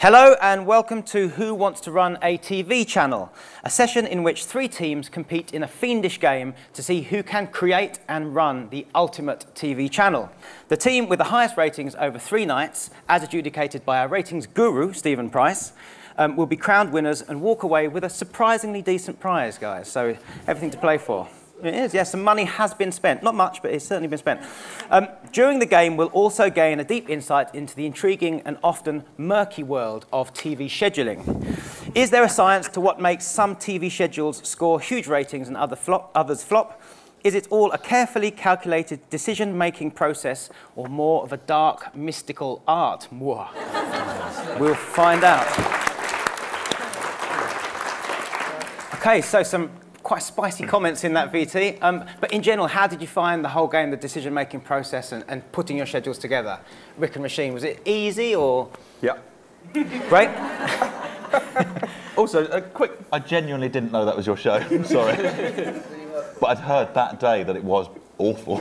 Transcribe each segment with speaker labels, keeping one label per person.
Speaker 1: Hello and welcome to Who Wants to Run a TV Channel, a session in which 3 teams compete in a fiendish game to see who can create and run the ultimate TV channel. The team with the highest ratings over 3 nights, as adjudicated by our ratings guru, Stephen Price, will be crowned winners and walk away with a surprisingly decent prize, guys. So everything to play for. It is, yes, some money has been spent. Not much, but it's certainly been spent. During the game, we'll also gain a deep insight into the intriguing and often murky world of TV scheduling. Is there a science to what makes some TV schedules score huge ratings and others flop? Is it all a carefully calculated decision-making process or more of a dark, mystical art? We'll find out. OK, so some quite spicy comments in that VT. But in general, how did you find the whole game, the decision-making process and putting your schedules together? Rick and Roisin, was it easy or?
Speaker 2: Yeah.
Speaker 1: Great.
Speaker 2: Also, a quick, I genuinely didn't know that was your show. Sorry. But I'd heard that day that it was awful.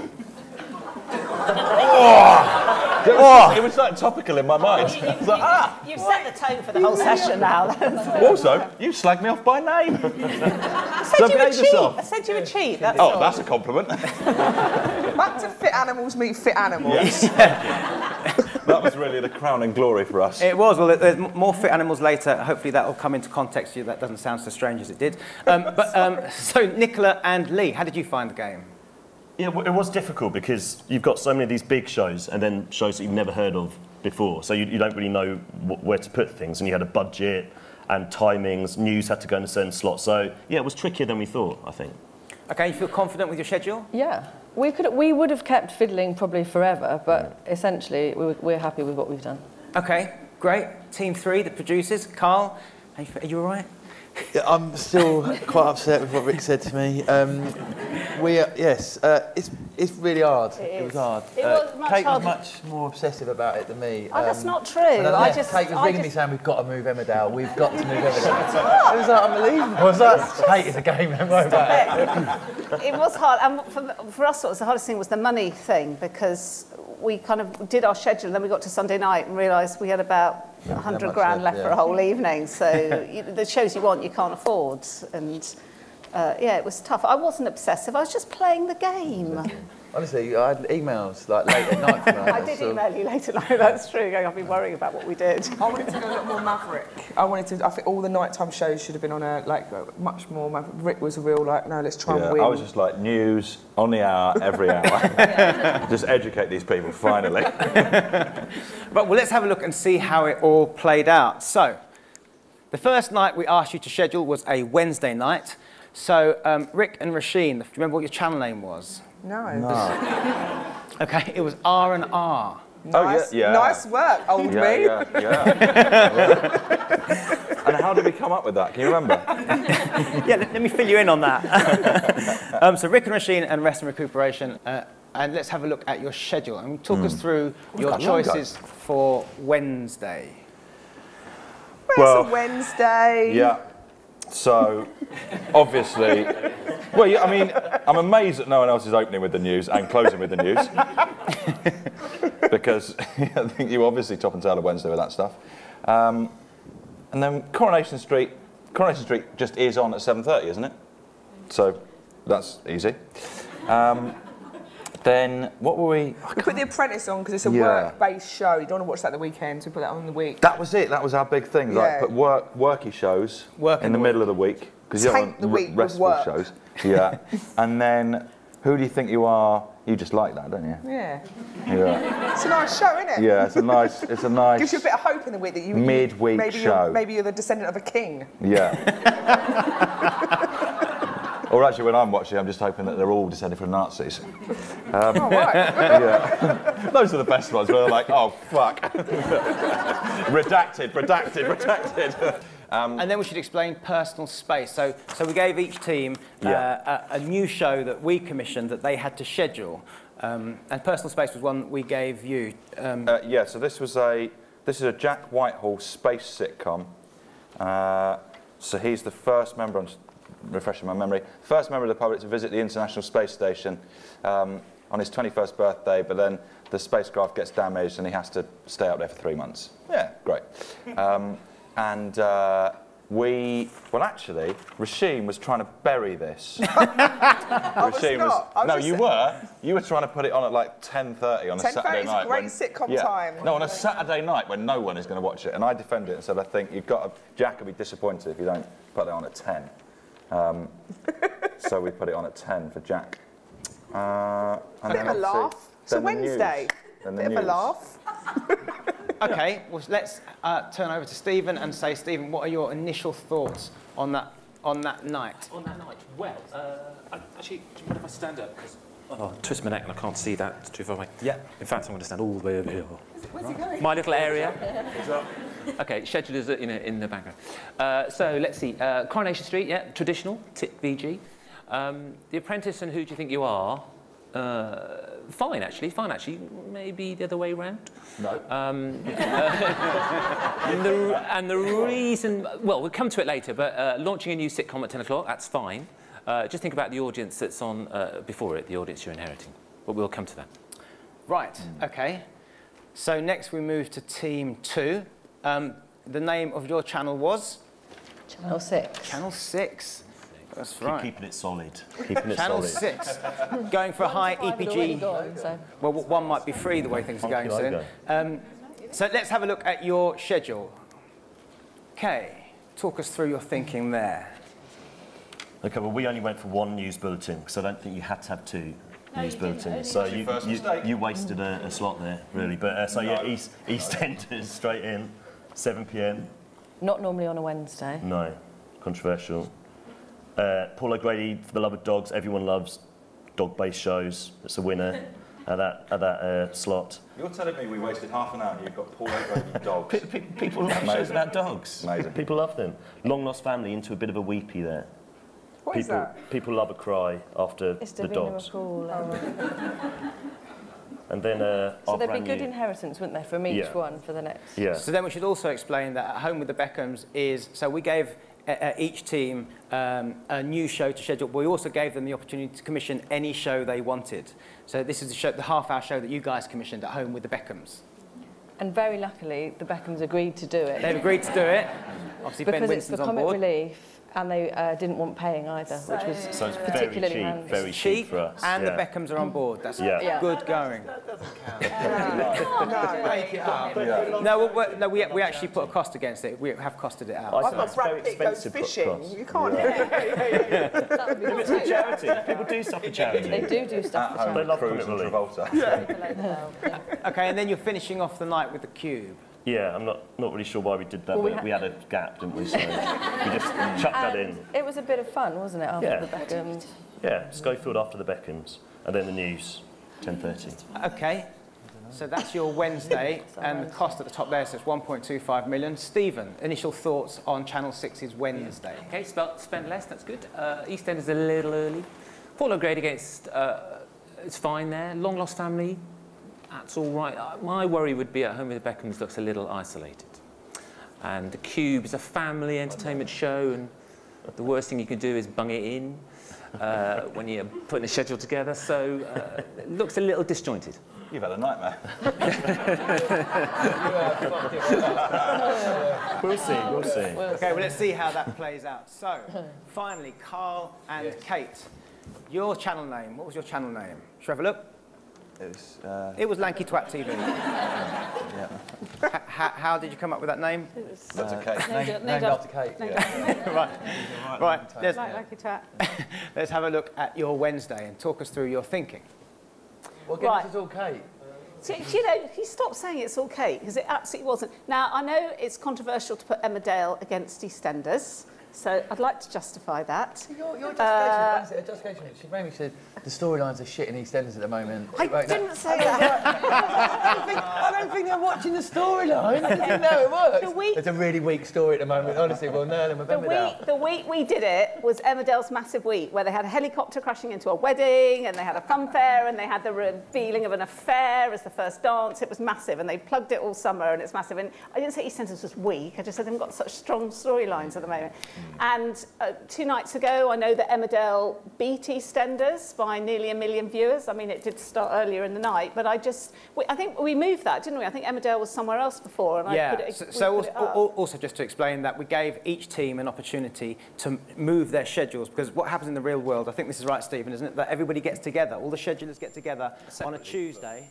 Speaker 2: It was like topical in my mind.
Speaker 3: You've set the tone for the whole session now.
Speaker 2: Also, you slagged me off by name.
Speaker 3: I said you were cheap. I said you were cheap. That's all.
Speaker 2: That's a compliment.
Speaker 4: Back to fit animals meet fit animals.
Speaker 2: Yes. That was really the crowning glory for us.
Speaker 1: It was. Well, there's more fit animals later. Hopefully that will come into context to you. That doesn't sound so strange as it did. So Nicola and Lee, how did you find the game?
Speaker 5: Yeah, it was difficult because you've got so many of these big shows and then shows that you've never heard of before. So you don't really know where to put things. And you had a budget and timings. News had to go in a certain slot. So, yeah, it was trickier than we thought, I think. OK, you feel confident with your schedule?
Speaker 6: Yeah. We would have kept fiddling probably forever, but essentially we're happy with what we've done.
Speaker 1: OK, great. Team 3, the producers. Karl, are you all right?
Speaker 7: Yeah, I'm still quite upset with what Rick said to me. It's really hard. It was hard.
Speaker 3: It was much
Speaker 7: Kate
Speaker 3: harder.
Speaker 7: was much more obsessive about it than me.
Speaker 3: Oh, that's not true.
Speaker 7: Kate was ringing me saying, we've got to move Emmerdale. We've got to move Emmerdale. It was like unbelievable. Was that? Kate is a game, don't worry about it.
Speaker 3: It was hard. And for us, what was the hardest thing was the money thing, because we kind of did our schedule and then we got to Sunday night and realised we had about 100 grand left for a whole evening. So the shows you want, you can't afford. And yeah, it was tough. I wasn't obsessive. I was just playing the game.
Speaker 7: Honestly, I had emails like late at night from her.
Speaker 3: I did email you late at night, that's true. I've been worrying about what we did.
Speaker 4: I wanted to go a lot more Maverick. I think all the nighttime shows should have been on a much more Maverick. Rick was a real no, let's try and win.
Speaker 2: I was just like news on the hour, every hour. Just educate these people finally.
Speaker 1: Well, let's have a look and see how it all played out. So, the first night we asked you to schedule was a Wednesday night. So, Rick and Roisin, do you remember what your channel name was?
Speaker 4: No.
Speaker 1: OK, it was R&R.
Speaker 4: Nice,
Speaker 2: oh, yeah.
Speaker 4: Nice work, old me.
Speaker 2: Yeah. And how did we come up with that? Can you remember?
Speaker 1: Yeah, let me fill you in on that. So Rick and Roisin and Rest and Recuperation, and let's have a look at your schedule. And talk us through your choices for Wednesday.
Speaker 4: Well, it's a Wednesday.
Speaker 2: Yeah. So, obviously, well, yeah, I mean, I'm amazed that no one else is opening with the news and closing with the news. Because I think you obviously top and tail of Wednesday with that stuff. And then Coronation Street just is on at 7:30, isn't it? So, that's easy. Then, what were we...
Speaker 4: We put The Apprentice on because it's a work-based show. You don't want to watch that the weekend, so we put that on in the week.
Speaker 2: That was it. That was our big thing. Like, put worky shows in the middle of the week. Because you don't want restful shows. Yeah. And then, who do you think you are? You just like that, don't you?
Speaker 4: Yeah.
Speaker 2: Yeah.
Speaker 4: It's a nice show, isn't it?
Speaker 2: Yeah, it's a nice...
Speaker 4: Gives you a bit of hope in the week that you...
Speaker 2: Midweek show.
Speaker 4: Maybe you're the descendant of a king.
Speaker 2: Yeah. Or actually, when I'm watching, I'm just hoping that they're all descended from Nazis.
Speaker 4: Oh, right.
Speaker 2: Yeah. Those are the best ones, where they're like, oh, fuck. Redacted.
Speaker 1: And then we should explain personal space. So we gave each team a new show that we commissioned that they had to schedule. And personal space was one we gave you.
Speaker 2: Yeah, so this is a Jack Whitehall space sitcom. So he's the first member, I'm just refreshing my memory, first member of the public to visit the International Space Station on his 21st birthday, but then the spacecraft gets damaged and he has to stay up there for 3 months. Yeah, great. Well, actually, Roisin was trying to bury this. You were trying to put it on at like 10:30 on a Saturday night.
Speaker 4: 10:30 is a great sitcom time.
Speaker 2: No, on a Saturday night when no one is going to watch it. And I defended it and said, I think Jack will be disappointed if you don't put it on at 10. So we put it on at 10 for Jack.
Speaker 4: A bit of a laugh. It's a Wednesday. A bit of a laugh.
Speaker 1: OK, well, let's turn over to Stephen and say, Stephen, what are your initial thoughts on that night?
Speaker 8: On that night? Well, actually, do you mind if I stand up? Oh, twist my neck and I can't see that. It's too far away.
Speaker 1: Yeah.
Speaker 8: In fact, I'm going to stand all the way over here.
Speaker 3: Where's he going?
Speaker 8: My little area. OK, schedule is in the background. So let's see. Coronation Street, yeah, traditional, tip VG. The Apprentice and Who Do You Think You Are? Fine, actually. Maybe the other way round.
Speaker 2: No.
Speaker 8: And the reason... Well, we'll come to it later, but launching a new sitcom at 10 o'clock, that's fine. Just think about the audience that's on before it, the audience you're inheriting. But we'll come to that.
Speaker 1: Right, OK. So next we move to Team 2. The name of your channel was?
Speaker 6: Channel 6.
Speaker 1: Channel 6. That's right.
Speaker 5: Keeping it solid.
Speaker 1: Channel 6. Going for a high EPG. Well, one might be free the way things are going soon. So let's have a look at your schedule. OK, talk us through your thinking there.
Speaker 5: OK, well, we only went for one news bulletin, because I don't think you had to have two news bulletins. So you wasted a slot there, really. But so yeah, EastEnders straight in, 7 p.m.
Speaker 6: Not normally on a Wednesday.
Speaker 5: No, controversial. Paul O'Grady, For the Love of Dogs. Everyone loves dog-based shows. It's a winner at that slot.
Speaker 2: You're telling me we wasted half an hour and you've got Paul O'Grady dogs?
Speaker 5: People love shows about dogs.
Speaker 2: Amazing.
Speaker 5: People love them. Long Lost Family into a bit of a weepy there.
Speaker 4: What is that?
Speaker 5: People love a cry after the dogs. And then
Speaker 6: so there'd be good inheritance, wouldn't there, from each one for the next?
Speaker 5: Yeah.
Speaker 1: So then we should also explain that At Home with the Beckhams is... So we gave each team a new show to schedule. We also gave them the opportunity to commission any show they wanted. So this is the half-hour show that you guys commissioned, At Home with the Beckhams.
Speaker 6: And very luckily, the Beckhams agreed to do it.
Speaker 1: They've agreed to do it. Obviously, Ben Winston's on board.
Speaker 6: Because it's for comic relief, and they didn't want paying either, which was particularly handy.
Speaker 5: Very cheap for us.
Speaker 1: And the Beckhams are on board. That's good going.
Speaker 7: That doesn't count. Make it up.
Speaker 1: No, we actually put a cost against it. We have costed it out.
Speaker 4: I've got Brad Pitt goes fishing. You can't.
Speaker 5: It's for charity. People do stuff for charity.
Speaker 6: They do stuff for charity.
Speaker 5: They love Cruise and
Speaker 2: Travolta.
Speaker 1: OK, and then you're finishing off the night with the Cube.
Speaker 5: Yeah, I'm not really sure why we did that, but we had a gap, didn't we? So we just chucked that in.
Speaker 6: It was a bit of fun, wasn't it, after the Beckhams?
Speaker 5: Yeah, Schofield after the Beckhams, and then the news, 10:30.
Speaker 1: OK, so that's your Wednesday, and the cost at the top there says 1.25 million. Stephen, initial thoughts on Channel 6's Wednesday?
Speaker 8: OK, spend less, that's good. EastEnders a little early. Paul O'Grady against, it's fine there. Long Lost Family, that's all right. My worry would be At Home with the Beckhams looks a little isolated. And The Cube is a family entertainment show, and the worst thing you can do is bung it in when you're putting a schedule together, so it looks a little disjointed.
Speaker 2: You've had a nightmare.
Speaker 5: We'll see.
Speaker 1: OK, well, let's see how that plays out. So, finally, Karl and Kate, your channel name. What was your channel name? Should we have a look? It was Lanky Twat TV. How did you come up with that name?
Speaker 2: That's okay.
Speaker 7: Named after Kate.
Speaker 1: Right.
Speaker 3: Lanky Twat.
Speaker 1: Let's have a look at your Wednesday and talk us through your thinking.
Speaker 7: Well, goodness, it's all Kate.
Speaker 3: So, you know, you stop saying it's all Kate, because it absolutely wasn't. Now, I know it's controversial to put Emmerdale against EastEnders, so I'd like to justify that.
Speaker 7: Your justification, she made me say the storylines are shit in EastEnders at the moment.
Speaker 3: I didn't say that.
Speaker 7: I don't think they're watching the storyline. I didn't know it works. It's a really weak story at the moment, honestly. Well, no,
Speaker 3: the week we did it was Emmerdale's massive week, where they had a helicopter crashing into a wedding, and they had a funfair, and they had the revealing of an affair as the first dance. It was massive, and they plugged it all summer, and it's massive. And I didn't say EastEnders was weak. I just said they've got such strong storylines at the moment. And 2 nights ago, I know that Emmerdale beat EastEnders by nearly 1 million viewers. I mean, it did start earlier in the night, but I think we moved that, didn't we? I think Emmerdale was somewhere else before, and I put it.
Speaker 1: Also, just to explain that, we gave each team an opportunity to move their schedules, because what happens in the real world, I think this is right, Stephen, isn't it? That everybody gets together, all the schedulers get together on a Tuesday,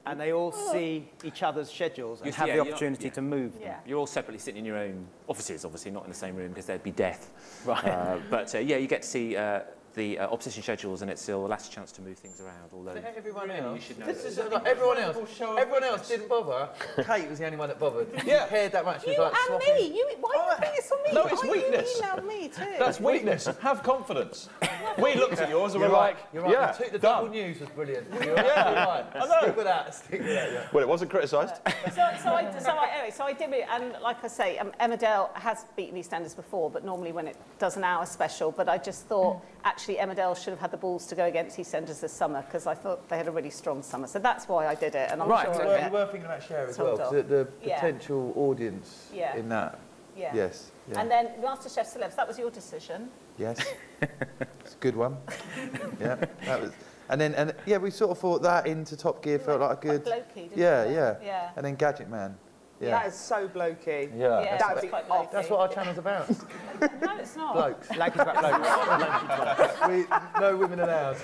Speaker 1: and they all see each other's schedules and have the opportunity to move them.
Speaker 8: You're all separately sitting in your own offices, obviously not in the same room because there'd be death.
Speaker 1: Right.
Speaker 8: But yeah, you get to see the opposition schedules, and it's still the last chance to move things around. Although
Speaker 7: everyone else,
Speaker 8: everyone
Speaker 7: else didn't bother. Kate was the only one that bothered.
Speaker 3: Yeah.
Speaker 7: You cared that much.
Speaker 3: You and
Speaker 7: swapping.
Speaker 3: me. Why are you putting this on me?
Speaker 9: No, it's weakness.
Speaker 3: You emailed me too.
Speaker 9: That's weakness. Have confidence. We looked at yours and we're like,
Speaker 7: you're right.
Speaker 9: Yeah,
Speaker 7: the double news was brilliant. You're
Speaker 9: right.
Speaker 7: I know. Stick with that. Yeah.
Speaker 2: Well, it wasn't criticised.
Speaker 3: So I did it, and like I say, Emmerdale has beaten EastEnders before, but normally when it does an hour special. But I just thought actually Emmerdale should have had the balls to go against EastEnders this summer, because I thought they had a really strong summer. So that's why I did it. And I'm sure
Speaker 7: you were thinking about share as well, the potential audience in that.
Speaker 3: Yeah.
Speaker 7: Yes. Yeah.
Speaker 3: And then MasterChef Celebs, that was your decision.
Speaker 7: Yes. It's a good one. Yeah. That was. And then we sort of thought that into Top Gear felt like a good.
Speaker 3: Blokey, didn't it?
Speaker 7: Yeah. And then Gadget Man. Yeah.
Speaker 4: That is so blokey.
Speaker 7: Yeah.
Speaker 3: That would be quite blokey.
Speaker 7: That's what our channel's about.
Speaker 3: No, it's not.
Speaker 7: Blokes.
Speaker 1: Lanky's about blokes.
Speaker 7: No women allowed.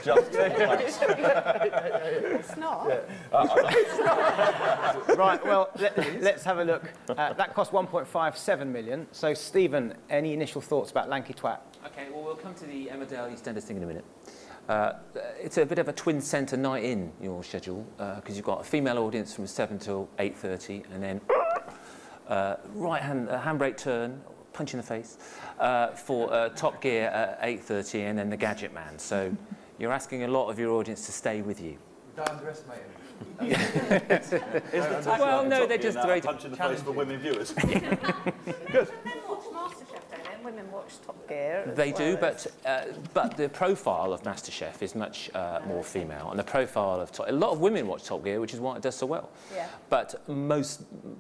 Speaker 3: It's not.
Speaker 1: Right, well, let's have a look. That cost 1.57 million. So, Stephen, any initial thoughts about Lanky Twat?
Speaker 8: Okay, well, we'll come to the Emmerdale EastEnders thing in a minute. It's a bit of a twin centre night in your schedule, because you've got a female audience from 7 till 8:30, and then handbrake turn, punch in the face, for Top Gear at 8:30, and then the Gadget Man. So you're asking a lot of your audience to stay with you.
Speaker 7: Don't underestimate him.
Speaker 8: Well, no, they're just very
Speaker 5: punch in the face for women viewers.
Speaker 3: Good. Women watch Top Gear.
Speaker 8: They do, but the profile of MasterChef is much more female, and the profile of a lot of women watch Top Gear, which is why it does so well. Yeah. But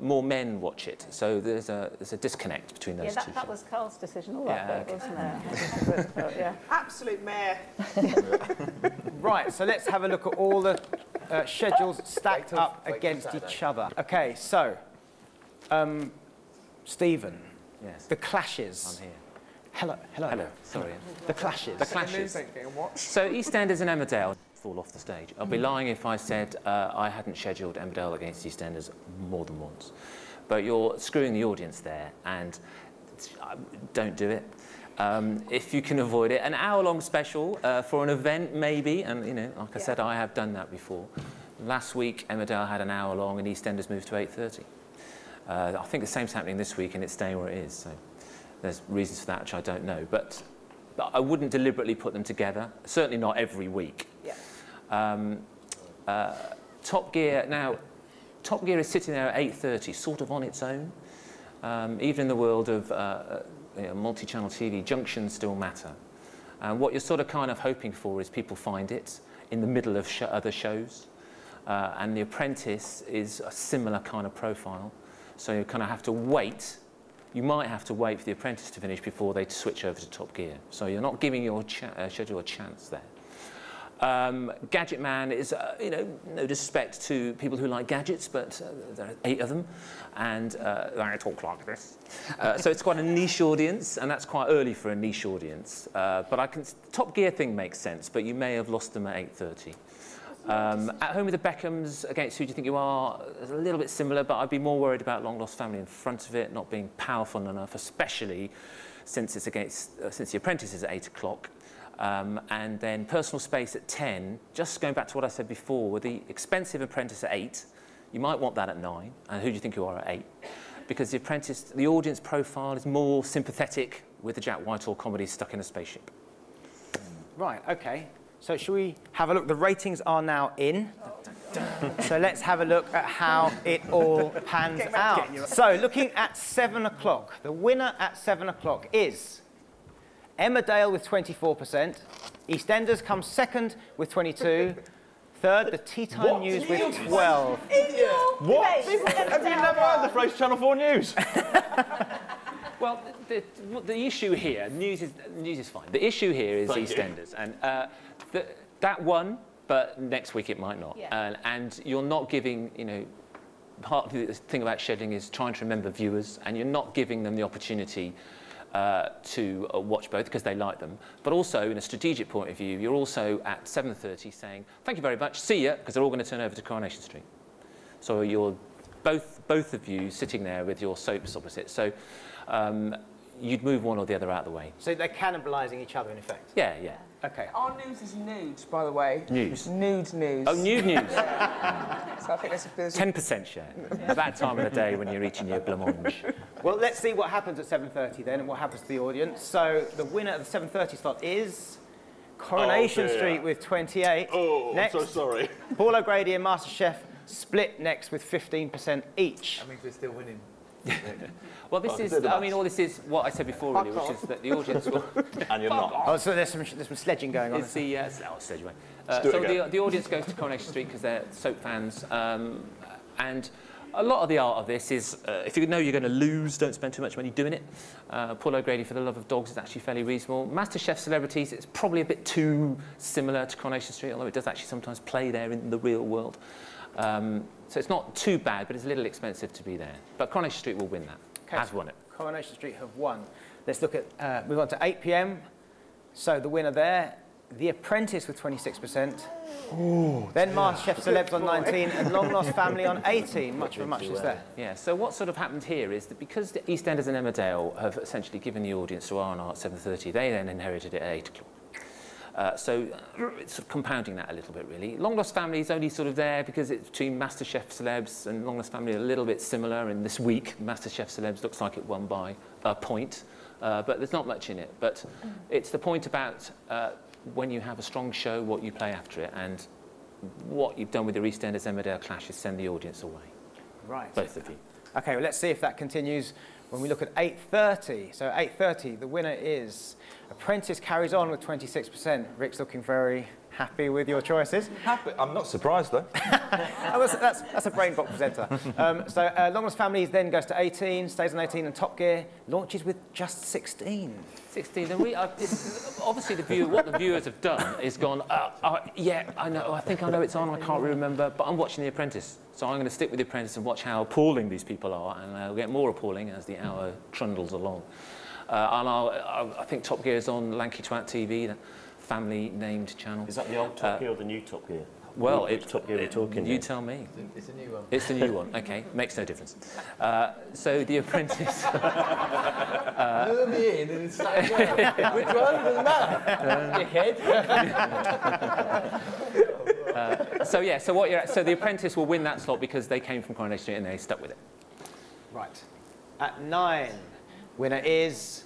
Speaker 8: more men watch it, so there's a disconnect between those two.
Speaker 3: That was Karl's decision, all that bit, wasn't it?
Speaker 4: Yeah. Absolute mare.
Speaker 1: Right, so let's have a look at all the schedules stacked up against each other. Okay, so Stephen.
Speaker 8: Yes.
Speaker 1: The clashes.
Speaker 8: I'm here.
Speaker 1: Hello.
Speaker 8: Sorry.
Speaker 1: The clashes.
Speaker 8: So EastEnders and Emmerdale fall off the stage. I'll be lying if I said I hadn't scheduled Emmerdale against EastEnders more than once. But you're screwing the audience there, and don't do it. If you can avoid it. An hour-long special for an event, maybe, and like I said, I have done that before. Last week, Emmerdale had an hour-long, and EastEnders moved to 8:30. I think the same's happening this week, and it's staying where it is. So there's reasons for that which I don't know, but I wouldn't deliberately put them together. Certainly not every week.
Speaker 3: Yeah.
Speaker 8: Top Gear now. Top Gear is sitting there at 8:30, sort of on its own. Even in the world of multi-channel TV, junctions still matter. And what you're sort of kind of hoping for is people find it in the middle of other shows. And The Apprentice is a similar kind of profile. So you kind of have to wait. You might have to wait for The Apprentice to finish before they switch over to Top Gear. So you're not giving your schedule a chance there. Gadget Man is, no disrespect to people who like gadgets, but there are 8 of them, and they talk like this. So it's quite a niche audience, and that's quite early for a niche audience. But Top Gear thing makes sense, but you may have lost them at 8:30. At Home with the Beckhams, against Who Do You Think You Are, it's a little bit similar, but I'd be more worried about Long Lost Family in front of it, not being powerful enough, especially since it's since The Apprentice is at 8 o'clock. And then Personal Space at 10, just going back to what I said before, with the expensive Apprentice at 8, you might want that at 9, and Who Do You Think You Are at 8. Because The Apprentice, the audience profile is more sympathetic with the Jack Whitehall comedy stuck in a spaceship.
Speaker 1: Right, okay. So should we have a look? The ratings are now in. So let's have a look at how it all pans out. So looking at 7 o'clock, the winner at 7 o'clock is Emmerdale with 24%. EastEnders comes second with 22. Third, the Tea Time News with 12.
Speaker 5: What? Have you never heard the phrase Channel 4 News?
Speaker 8: Well, the issue here, news is fine. The issue here is EastEnders, and that won, but next week it might not. Yeah. And you're not giving, you know, part of the thing about scheduling is trying to remember viewers, and you're not giving them the opportunity to watch both because they like them. But also, in a strategic point of view, you're also at 7:30 saying, thank you very much, see ya, because they're all going to turn over to Coronation Street. So you're both of you sitting there with your soaps opposite. So you'd move one or the other out of the way.
Speaker 1: So they're cannibalising each other, in effect?
Speaker 8: Yeah, yeah.
Speaker 1: OK.
Speaker 4: Our news is nude, by the way.
Speaker 8: News?
Speaker 4: Nude news.
Speaker 8: Oh, nude news.
Speaker 4: So I think that's a
Speaker 8: 10% share. At that time of the day when you're eating your blancmange.
Speaker 1: Well, let's see what happens at 7:30 then, and what happens to the audience. So the winner of the 7:30 slot is Coronation Street with 28.
Speaker 9: Oh,
Speaker 1: next,
Speaker 9: I'm so sorry.
Speaker 1: Paul O'Grady and MasterChef split next with 15% each.
Speaker 7: That means we're still winning.
Speaker 8: Well, this is, I mean, all this is what I said before, really, which is that the audience will...
Speaker 9: And you're not.
Speaker 1: Oh, so there's some sledging going on.
Speaker 8: It's the... sledge away. So the audience goes to Coronation Street because they're soap fans, and a lot of the art of this is, if you know you're going to lose, don't spend too much money doing it. Paul O'Grady, For the Love of Dogs, is actually fairly reasonable. MasterChef Celebrities, it's probably a bit too similar to Coronation Street, although it does actually sometimes play there in the real world. So it's not too bad, but it's a little expensive to be there. But Coronation Street will win that. Okay, has won it.
Speaker 1: Coronation Street have won. Let's look at, move on to 8 p.m. So the winner there, The Apprentice with 26%. Ooh, then MasterChef Celebs on 19 and Long Lost Family on 18. Much for much is there.
Speaker 8: Yeah, so what sort of happened here is that because the EastEnders and Emmerdale have essentially given the audience to R&R at 7:30, they then inherited it at 8 o'clock. So it's sort of compounding that a little bit, really. Long Lost Family is only sort of there because it's between MasterChef Celebs and Long Lost Family a little bit similar. And this week, MasterChef Celebs looks like it won by a point, but there's not much in it. But it's the point about when you have a strong show, what you play after it, and what you've done with the EastEnders Emmerdale clash is send the audience away.
Speaker 1: Right.
Speaker 8: Both of you.
Speaker 1: OK, well, let's see if that continues when we look at 8:30. So 8:30, the winner is Apprentice carries on with 26%. Rick's looking very happy with your choices.
Speaker 2: Happy? I'm not surprised, though.
Speaker 1: Oh, that's a brainbox presenter. Long Lost Family then goes to 18, stays on 18, and Top Gear launches with just 16.
Speaker 8: 16. And obviously, what the viewers have done is gone, yeah, I know, I think I know it's on, I can't really remember, but I'm watching The Apprentice. So I'm going to stick with The Apprentice and watch how appalling these people are, and they'll get more appalling as the hour trundles along. And I think Top Gear is on Lanky Twat TV, that family-named channel.
Speaker 5: Is that the old Top Gear or the new Top Gear?
Speaker 8: Well,
Speaker 5: it's Top Gear we're talking.
Speaker 8: You tell me.
Speaker 7: It's a new one.
Speaker 8: It's the new one. OK, makes no difference. So The Apprentice.
Speaker 7: Lure me in and start going. Which one? Doesn't matter. Dickhead.
Speaker 8: So The Apprentice will win that slot because they came from Coronation Street and they stuck with it.
Speaker 1: Right. At 9, winner is...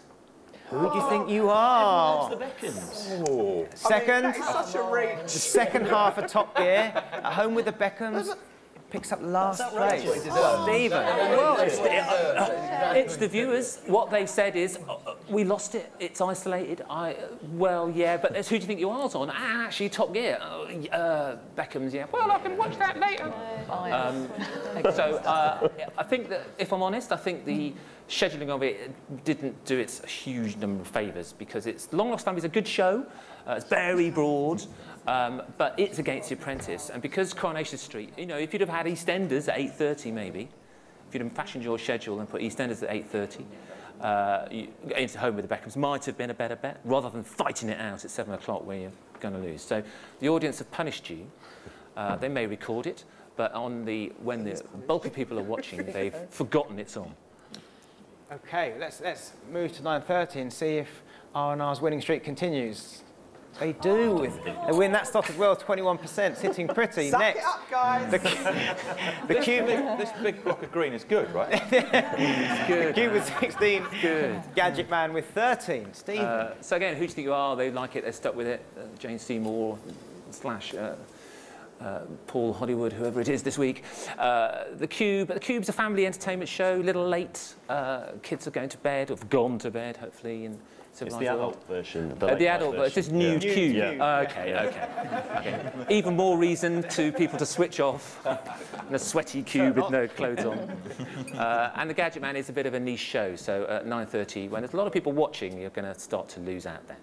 Speaker 1: Who do you think you are?
Speaker 5: The Beckhams.
Speaker 1: Oh. Second,
Speaker 4: I mean, such a reach.
Speaker 1: The second half of Top Gear, at home with the Beckhams, picks up last place. Stephen.
Speaker 8: Well, it's the viewers. What they said is, we lost it. It's isolated. Well, yeah, but who do you think you are on? Actually, Top Gear. Beckham's, yeah. Well, I can watch that later. I think that, if I'm honest, I think the scheduling of it didn't do it a huge number of favours because it's Long Lost Family is a good show. It's very broad. But it's against The Apprentice, and because Coronation Street, you know, if you'd have had EastEnders at 8:30 maybe, if you'd have fashioned your schedule and put EastEnders at 8:30, into Home with the Beckhams might have been a better bet, rather than fighting it out at 7 o'clock where you're going to lose. So the audience have punished you. They may record it, but when the bulk of people are watching, they've forgotten it's on.
Speaker 1: OK, let's move to 9:30 and see if R&R's winning streak continues. They do. They win that slot as well, 21%, sitting pretty.
Speaker 4: Suck
Speaker 1: Next,
Speaker 4: it up, guys.
Speaker 1: the Cube.
Speaker 2: This big block of green is good, right?
Speaker 8: It's good.
Speaker 1: The Cube with 16.
Speaker 8: Good.
Speaker 1: Gadget Man with 13. Stephen.
Speaker 8: So again, who do you think you are? They like it. They're stuck with it. Jane Seymour / Paul Hollywood, whoever it is this week. The Cube. The Cube's a family entertainment show. A little late. Kids are going to bed, or have gone to bed, hopefully, and
Speaker 5: It's the adult version.
Speaker 8: The adult version. It's just nude cube. Yeah. Okay. Even more reason to people to switch off in a sweaty cube with no clothes on. And the Gadget Man is a bit of a niche show, so at 9:30, when there's a lot of people watching, you're going to start to lose out there.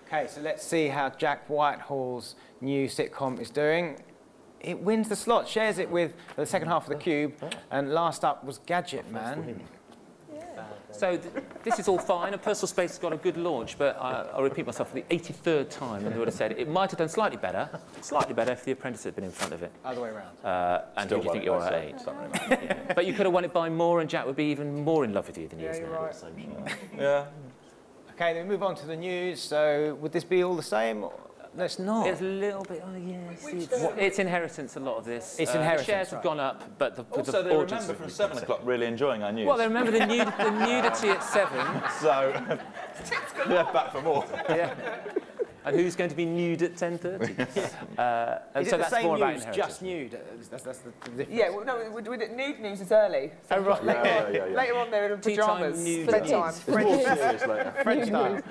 Speaker 1: Okay, so let's see how Jack Whitehall's new sitcom is doing. It wins the slot, shares it with the second half of the cube, and last up was Gadget Man.
Speaker 8: So this is all fine, and Personal Space has got a good launch, but I'll repeat myself for the 83rd time, and they would have said it might have done slightly better if The Apprentice had been in front of it.
Speaker 1: Other way around.
Speaker 8: And who do you think you are at 8? Yeah. But you could have won it by more, and Jack would be even more in love with you than he is now.
Speaker 1: Right. Yeah. Okay, then we move on to the news. So would this be all the same? No, it's not.
Speaker 8: It's a little bit, it's inheritance, a lot of this.
Speaker 1: It's inheritance,
Speaker 8: the shares have gone up, but the
Speaker 2: also, they remember from 7 o'clock really enjoying our news.
Speaker 8: Well, they remember the nudity at 7.
Speaker 2: So, they're back for more.
Speaker 8: Yeah. And who's going to be nude at 10:30? And
Speaker 1: is
Speaker 8: so
Speaker 1: it the
Speaker 8: that's
Speaker 1: same
Speaker 8: more about
Speaker 1: news,
Speaker 8: inheritance.
Speaker 1: just nude? That's the difference.
Speaker 4: Yeah, well, no, with it, nude news is early. So
Speaker 1: Oh, right.
Speaker 4: Later on, they're in pyjamas.
Speaker 8: Bedtime.
Speaker 1: French style.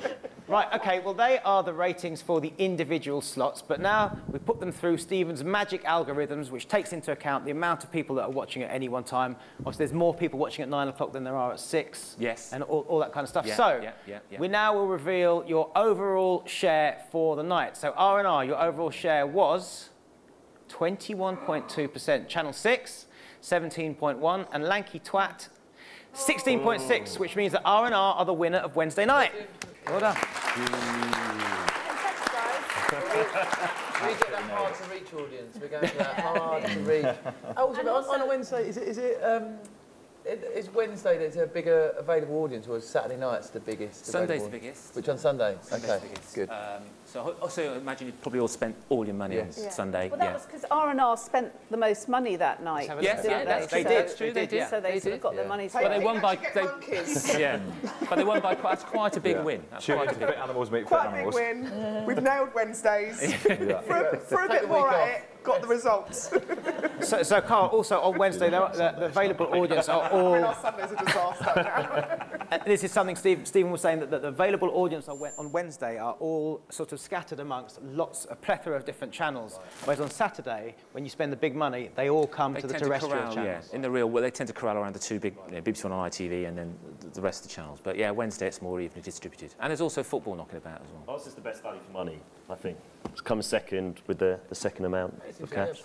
Speaker 1: Right, OK, well, they are the ratings for the individual slots, but now we put them through Stephen's magic algorithms, which takes into account the amount of people that are watching at any one time. Obviously, there's more people watching at 9 o'clock than there are at 6.
Speaker 8: Yes.
Speaker 1: And all that kind of stuff.
Speaker 8: Yeah,
Speaker 1: so,
Speaker 8: yeah.
Speaker 1: we now will reveal your overall share for the night. So, R&R, your overall share was 21.2%. Channel 6, 17.1%, and Lanky Twat, 16.6%, which means that R&R are the winner of Wednesday night. Well done.
Speaker 7: We get that hard to reach audience. We're going for that hard to reach. Also, on a Wednesday, is Wednesday there's a bigger available audience, or is Saturday night's the biggest?
Speaker 8: Sunday's the biggest.
Speaker 7: Which on Sunday?
Speaker 8: Sunday's the biggest.
Speaker 7: Good.
Speaker 8: So also imagine you probably all spent all your money on Sunday.
Speaker 3: Well, that was because R&R spent the most money that night.
Speaker 8: Yes, that's true.
Speaker 1: They did.
Speaker 3: So they sort of got their money's
Speaker 8: But they
Speaker 3: worth.
Speaker 8: won by but they won by quite a big win. That's quite a big
Speaker 2: fit animals meet fit
Speaker 4: Quite a
Speaker 2: animals.
Speaker 4: big win. We've nailed Wednesdays. For a bit more at it, got the results.
Speaker 1: So Karl, also on Wednesday, the available audience are all...
Speaker 4: Our Sunday's a disaster now.
Speaker 1: This is something Stephen was saying, that the available audience on Wednesday are all sort of scattered amongst a plethora of different channels. Whereas on Saturday, when you spend the big money, they all come to the terrestrial channels.
Speaker 8: In the real, well, they tend to corral around the two big, BBC One on ITV and then the rest of the channels. But yeah, Wednesday it's more evenly distributed. And there's also football knocking about as well.
Speaker 5: Ours is the best value for money, I think. It's come second with the second amount of cash.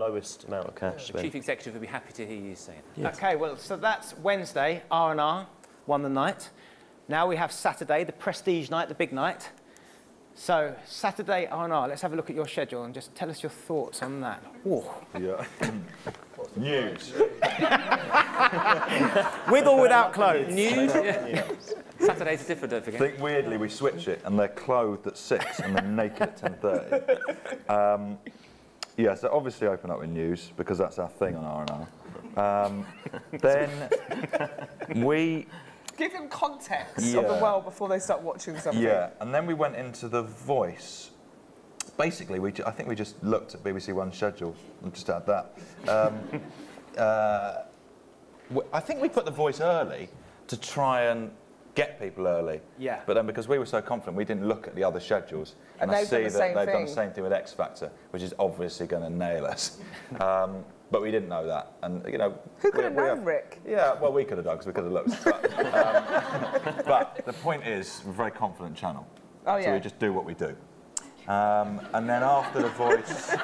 Speaker 5: Lowest amount of cash.
Speaker 8: The Chief Executive would be happy to hear you say it. Yes.
Speaker 1: OK, well, so that's Wednesday. R&R won the night. Now we have Saturday, the prestige night, the big night. So, Saturday R&R, let's have a look at your schedule and just tell us your thoughts on that. Whoa.
Speaker 2: Yeah. News.
Speaker 1: With or without clothes?
Speaker 8: News? Saturday's are different, don't forget.
Speaker 2: I think weirdly we switch it and they're clothed at 6 and they're naked at 10:30. Yeah, so obviously open up with news because that's our thing on R&R. Then we...
Speaker 4: Give them context of the world before they start watching something.
Speaker 2: Yeah, and then we went into The Voice. Basically, I think we just looked at BBC One's schedule and just had that. I think we put The Voice early to try and get people early.
Speaker 1: Yeah.
Speaker 2: But then because we were so confident, we didn't look at the other schedules.
Speaker 4: And
Speaker 2: I
Speaker 4: they've
Speaker 2: see
Speaker 4: done the
Speaker 2: that
Speaker 4: same
Speaker 2: they've done
Speaker 4: thing.
Speaker 2: the same thing with X Factor, which is obviously going to nail us. But we didn't know that, and you know.
Speaker 4: Who could have known, Rick?
Speaker 2: Yeah, well, we could have done because we could have looked. But the point is, we're a very confident channel.
Speaker 4: Oh yeah.
Speaker 2: So we just do what we do. And then after The Voice,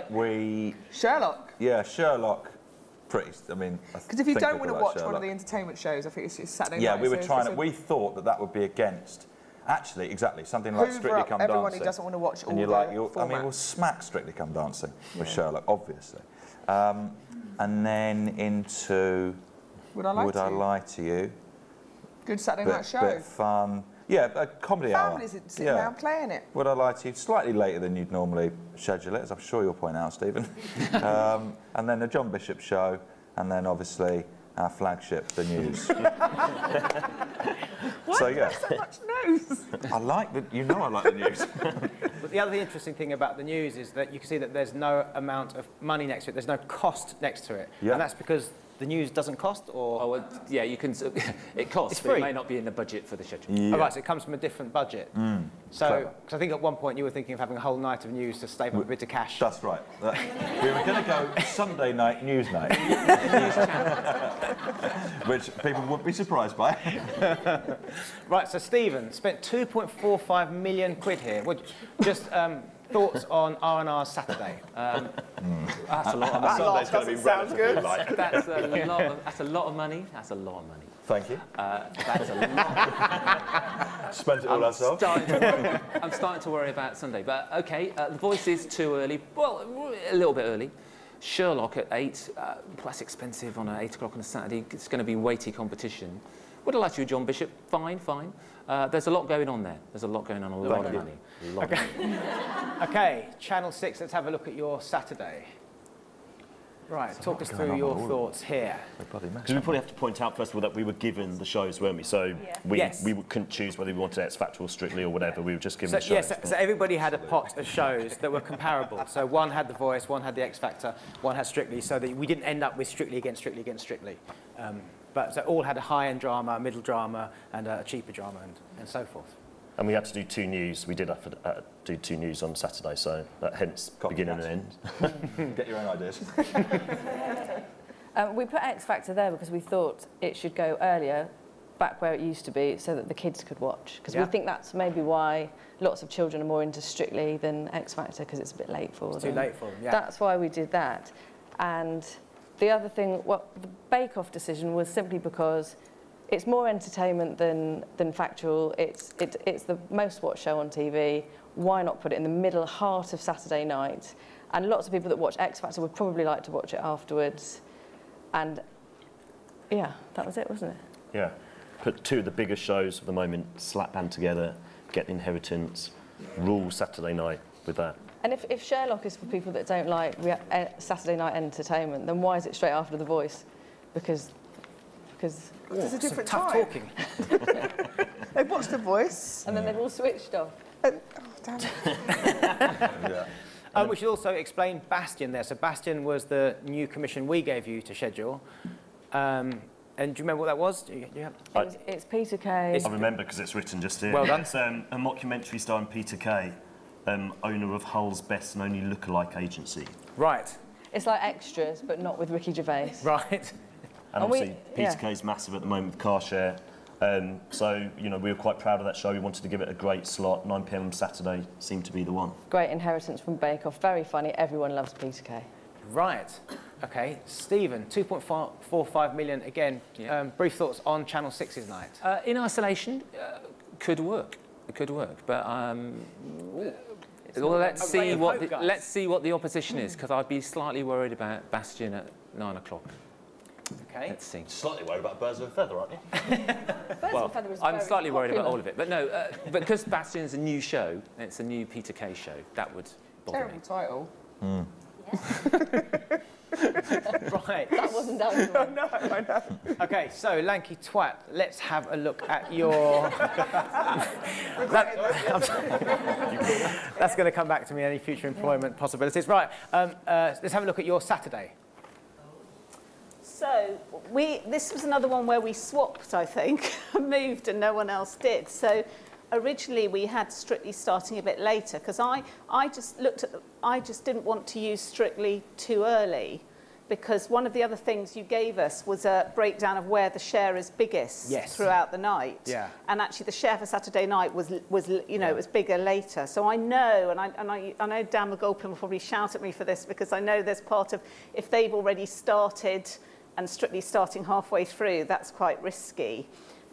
Speaker 2: we...
Speaker 4: Sherlock.
Speaker 2: Yeah, Sherlock. I mean,
Speaker 4: because if you don't want to watch one of the entertainment shows, I think it's Saturday night.
Speaker 2: Yeah, we were trying to. We thought that would be against. Actually, exactly, something like Strictly Come Dancing.
Speaker 4: Everyone who doesn't want to watch all
Speaker 2: and
Speaker 4: the
Speaker 2: I mean, we'll smack Strictly Come Dancing with Sherlock, obviously. And then into
Speaker 4: Would I Lie to You? Good Saturday night show.
Speaker 2: Bit fun. Yeah, a comedy hour.
Speaker 4: Families sitting around playing it.
Speaker 2: Would I Lie to You? Slightly later than you'd normally schedule it, as I'm sure you'll point out, Stephen. And then the John Bishop show, and then obviously our flagship, The News.
Speaker 4: Why
Speaker 2: so
Speaker 4: do
Speaker 2: yeah,
Speaker 4: so much news?
Speaker 2: I like the. You know, I like The News.
Speaker 1: But the other interesting thing about The News is that you can see that there's no amount of money next to it. There's no cost next to it, and that's because the news doesn't cost, or?
Speaker 8: Oh, well, yeah, you can. It costs,
Speaker 1: It's
Speaker 8: but
Speaker 1: free.
Speaker 8: it may not be in the budget for the schedule.
Speaker 2: Yeah.
Speaker 1: Oh, right, so it comes from a different budget. So,
Speaker 2: Clever.
Speaker 1: because I think at one point you were thinking of having a whole night of news to save up a bit of cash.
Speaker 2: That's right. We were going to go Sunday night news night, which people wouldn't be surprised by.
Speaker 1: Right, so Stephen spent 2.45 million quid here. Just thoughts on R&R's Saturday.
Speaker 8: That's a lot of money.
Speaker 9: Sunday's going to be relatively light.
Speaker 8: That's a lot of money. That's a lot of money.
Speaker 2: Thank you.
Speaker 8: That's a lot.
Speaker 2: Spent it all ourselves.
Speaker 8: I'm starting to worry about Sunday. But OK, The Voice is too early. Well, a little bit early. Sherlock at 8, that's expensive on 8 o'clock on a Saturday. It's going to be weighty competition. Would have liked you, John Bishop. Fine, fine. There's a lot going on there. There's a lot going on, a lot of money.
Speaker 1: OK, Channel 6, let's have a look at your Saturday. Right, talk us through your thoughts here.
Speaker 5: Because we probably have to point out, first of all, that we were given the shows, weren't we? So we couldn't choose whether we wanted X Factor or Strictly or whatever. We were just given the shows.
Speaker 1: Yes, so everybody had a pot of shows that were comparable. So one had The Voice, one had the X Factor, one had Strictly, so that we didn't end up with Strictly against Strictly against Strictly. But so all had a high-end drama, a middle drama, and a cheaper drama, and so forth.
Speaker 5: And we had to do 2 news. We did have to do 2 news on Saturday, so that hence beginning and end.
Speaker 2: Get your own ideas.
Speaker 6: We put X Factor there because we thought it should go earlier, back where it used to be, so that the kids could watch. Because we think that's maybe why lots of children are more into Strictly than X Factor, because it's a bit late for them.
Speaker 1: Too late for them, yeah.
Speaker 6: That's why we did that. And the other thing, well, the Bake Off decision was simply because it's more entertainment than factual. It's the most watched show on TV. Why not put it in the middle heart of Saturday night? And lots of people that watch X Factor would probably like to watch it afterwards. And yeah, that was it, wasn't it?
Speaker 5: Yeah. Put 2 of the biggest shows of the moment, slap band together, get the Inheritance, rule Saturday night with that.
Speaker 6: And if Sherlock is for people that don't like Saturday night entertainment, then why is it straight after The Voice? Because
Speaker 3: there's a different
Speaker 1: tough
Speaker 3: time.
Speaker 1: talking.
Speaker 3: They've watched The Voice.
Speaker 6: and then they've all switched off.
Speaker 3: Oh, damn it.
Speaker 1: We should also explain Bastion there. So Bastion was the new commission we gave you to schedule. And do you remember what that was?
Speaker 6: It's Peter Kay.
Speaker 5: I remember because it's written just here.
Speaker 1: Well done.
Speaker 5: It's a mockumentary starring Peter Kay, owner of Hull's best and only lookalike agency.
Speaker 1: Right.
Speaker 6: It's like Extras, but not with Ricky Gervais.
Speaker 1: Right.
Speaker 5: And obviously, Peter Kay's massive at the moment with Car Share. So, you know, we were quite proud of that show. We wanted to give it a great slot. 9 p.m. Saturday seemed to be the one.
Speaker 6: Great Inheritance from Bake Off. Very funny. Everyone loves Peter Kay.
Speaker 1: Right. OK. Stephen, 2.45 million again. Yeah. Brief thoughts on Channel 6's night.
Speaker 8: In isolation, could work. It could work, but well, let's see what the opposition is, because I'd be slightly worried about Bastion at 9 o'clock.
Speaker 1: Okay.
Speaker 8: Let's see.
Speaker 9: Slightly worried about Birds of a Feather, aren't you?
Speaker 8: Well, I'm slightly worried about all of it, but no, because Bastion's a new show, it's a new Peter Kay show. That would bother me.
Speaker 4: Terrible title.
Speaker 1: Right.
Speaker 6: That wasn't done.
Speaker 3: No, I know.
Speaker 1: OK, so Lanky Twat, let's have a look at your... That's going to come back to me, any future employment possibilities. Right, let's have a look at your Saturday.
Speaker 3: So this was another one where we swapped, I think, moved and no one else did. So originally we had Strictly starting a bit later because I just didn't want to use Strictly too early, because one of the other things you gave us was a breakdown of where the share is biggest throughout the night. Yeah. And actually the share for Saturday night was it was bigger later. So I know, and I know Dan McGolpin will probably shout at me for this, because I know there's part of, if they've already started and Strictly starting halfway through, that's quite risky.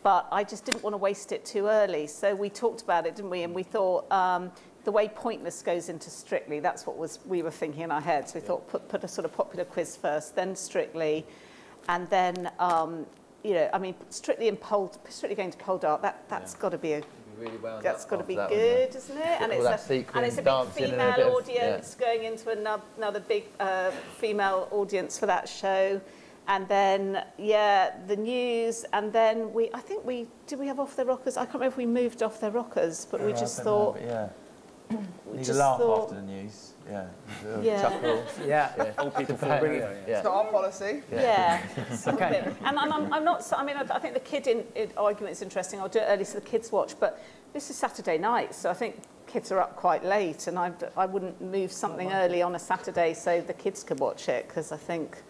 Speaker 3: But I just didn't want to waste it too early. So we talked about it, didn't we? And we thought the way Pointless goes into Strictly, that's what we were thinking in our heads. We thought put a sort of popular quiz first, then Strictly, and then Strictly going to Pole Dark. That's got to be
Speaker 7: really well.
Speaker 3: That's got to be good, isn't it? And it's a big female audience going into another big female audience for that show. And then, the news, and then did we have Off Their Rockers? I can't remember if we moved Off Their Rockers, but we just thought...
Speaker 7: Need a laugh after the news. Chuckle.
Speaker 1: Yeah.
Speaker 8: Old people feel brilliant.
Speaker 7: Yeah.
Speaker 4: It's not our policy.
Speaker 3: Yeah. Okay. And I'm not. I mean, I think the kid argument is interesting. I'll do it early so the kids watch. But this is Saturday night, so I think kids are up quite late, and I wouldn't move something early on a Saturday so the kids could watch it, because I think,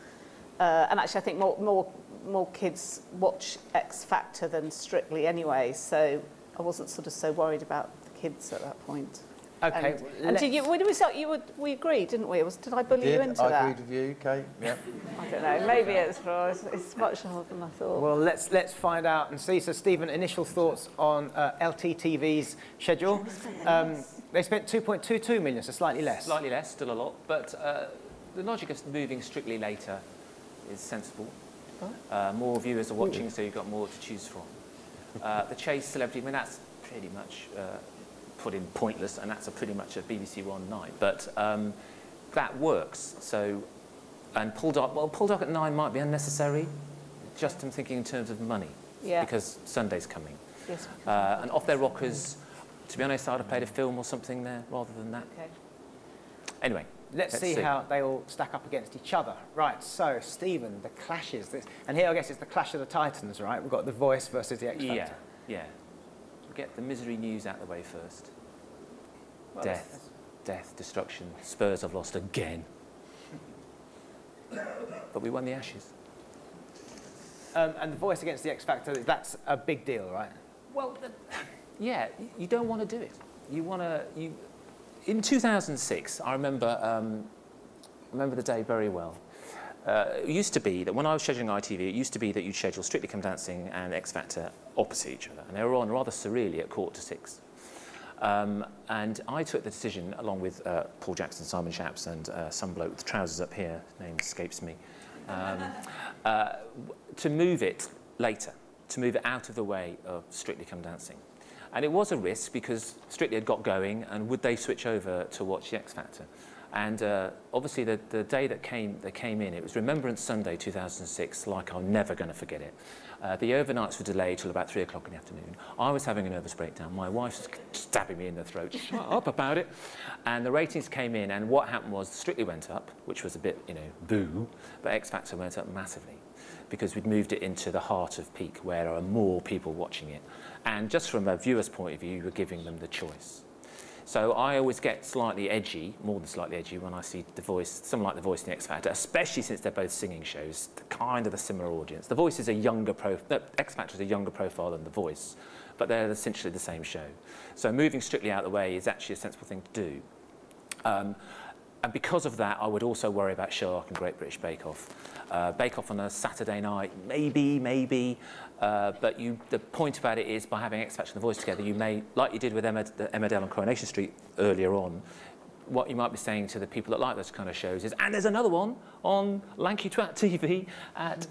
Speaker 3: and actually I think more kids watch X Factor than Strictly anyway. So I wasn't sort of so worried about the kids at that point.
Speaker 1: Okay.
Speaker 3: And did we agreed, didn't we? Did I bully you into that?
Speaker 7: I agreed with you, Kate. Yeah.
Speaker 3: I don't know. Maybe it's much harder than I thought.
Speaker 1: Well, let's find out and see. So, Stephen, initial thoughts on LTTV's schedule? They spent 2.22 million, so slightly less.
Speaker 8: Slightly less, still a lot, but the logic of moving Strictly later is sensible. More viewers are watching, so you've got more to choose from. The Chase Celebrity, I mean, that's pretty much put in pointless, and that's pretty much a BBC One night, but that works. So, and Pull Dark at 9 might be unnecessary. Just I'm thinking in terms of money, because Sunday's coming.
Speaker 3: Yes.
Speaker 8: And Off Their Rockers, to be honest, I'd have played a film or something there rather than that.
Speaker 3: Okay.
Speaker 8: Anyway,
Speaker 1: let's see how they all stack up against each other. Right, so, Stephen, the clashes. And here, I guess, it's the clash of the titans, right? We've got The Voice versus the X Factor.
Speaker 8: Yeah. We'll get the misery news out of the way first.
Speaker 1: Well,
Speaker 8: Death, destruction. Spurs have lost again. But we won the Ashes.
Speaker 1: And The Voice against the X Factor, that's a big deal, right?
Speaker 8: Well, yeah, you don't want to do it. In 2006, I remember the day very well. It used to be that when I was scheduling ITV, it used to be that you'd schedule Strictly Come Dancing and X Factor opposite each other, and they were on rather surreally at 5:45. And I took the decision, along with Paul Jackson, Simon Shapps, and some bloke with trousers up here, his name escapes me, to move it later, to move it out of the way of Strictly Come Dancing. And it was a risk because Strictly had got going, and would they switch over to watch the X Factor? And obviously the day that they came in, it was Remembrance Sunday 2006, like I'm never going to forget it. The overnights were delayed till about 3 o'clock in the afternoon. I was having a nervous breakdown. My wife was stabbing me in the throat. Shut up about it. And the ratings came in, and what happened was Strictly went up, which was a bit, boo, but X Factor went up massively because we'd moved it into the heart of peak where there are more people watching it. And just from a viewer's point of view, you were giving them the choice. So I always get slightly edgy, more than slightly edgy, when I see The Voice, something like The Voice and the X Factor, especially since they're both singing shows, kind of a similar audience. The Voice is a younger X Factor is a younger profile than The Voice, but they're essentially the same show. So moving Strictly out of the way is actually a sensible thing to do. And because of that, I would also worry about Sherlock and Great British Bake Off. Bake Off on a Saturday night, maybe. But the point about it is, by having X Factor and The Voice together, you may, like you did with Emmerdale on Coronation Street earlier on, what you might be saying to the people that like those kind of shows is, and there's another one on Lanky Twat TV at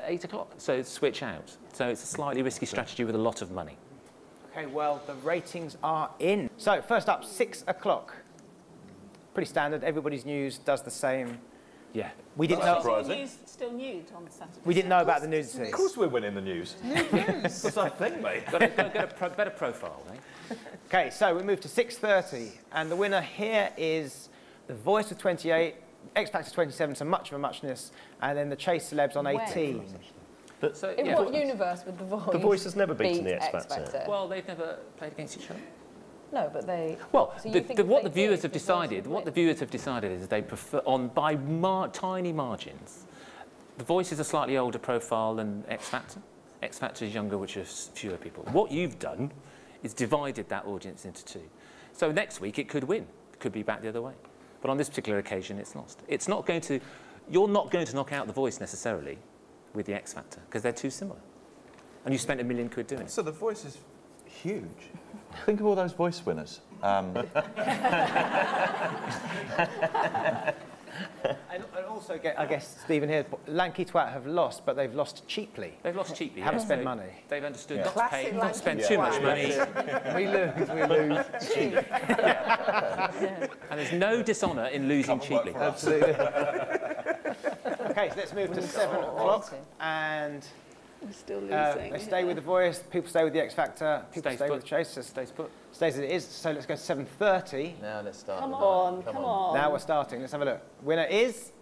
Speaker 8: 8 o'clock. So switch out. So it's a slightly risky strategy with a lot of money.
Speaker 1: Okay, well, the ratings are in. So first up, 6 o'clock. Pretty standard. Everybody's News does the same.
Speaker 8: Yeah.
Speaker 1: We didn't know.
Speaker 3: Still nude on Saturday.
Speaker 1: We didn't know about the nudity.
Speaker 9: Of course we're winning the news. That's our thing, mate.
Speaker 8: Got a better profile, eh?
Speaker 1: Okay, so we move to 6:30, and the winner here is The Voice with 28, X Factor 27, so much of a muchness, and then the Chase Celebs on 18.
Speaker 8: So,
Speaker 6: In what universe would The Voice?
Speaker 5: The Voice has never beaten
Speaker 6: beat
Speaker 5: the X Factor.
Speaker 8: Well, they've never played against each other.
Speaker 6: No, but they.
Speaker 8: Well,
Speaker 6: So you think
Speaker 8: what
Speaker 6: if
Speaker 8: the
Speaker 6: they
Speaker 8: viewers
Speaker 6: did,
Speaker 8: have
Speaker 6: The Voice
Speaker 8: decided,
Speaker 6: would
Speaker 8: what the
Speaker 6: win?
Speaker 8: viewers have decided is they prefer by tiny margins. The Voice is a slightly older profile than X Factor. X Factor is younger, which is fewer people. What you've done is divided that audience into two. So next week it could win. It could be back the other way. But on this particular occasion, it's lost. It's not going to. You're not going to knock out The Voice necessarily with the X Factor because they're too similar. And you spent £1 million doing it.
Speaker 2: So The Voice is huge. Think of all those Voice winners.
Speaker 1: And also, I guess, Stephen here, Lanky Twat have lost, but they've lost cheaply.
Speaker 8: They've lost cheaply.
Speaker 1: Haven't
Speaker 8: yes.
Speaker 1: spent money.
Speaker 8: They've understood
Speaker 2: Yeah.
Speaker 8: not to
Speaker 4: Classic
Speaker 8: pay, not
Speaker 4: Lanky
Speaker 8: to spend
Speaker 4: Twat.
Speaker 8: too much money.
Speaker 1: We lose cheap.
Speaker 8: And there's no dishonour in losing cheaply.
Speaker 1: Absolutely. Okay, so let's move to 7 o'clock, and
Speaker 3: We're still losing.
Speaker 1: They stay with The Voice, people stay with The X Factor, people
Speaker 8: Stays
Speaker 1: stay
Speaker 8: put.
Speaker 1: with The Chase. So
Speaker 8: Stays put.
Speaker 1: stays as it is, so let's go to 7:30.
Speaker 7: Now let's start.
Speaker 3: Come on.
Speaker 1: Now we're starting, let's have a look. Winner is...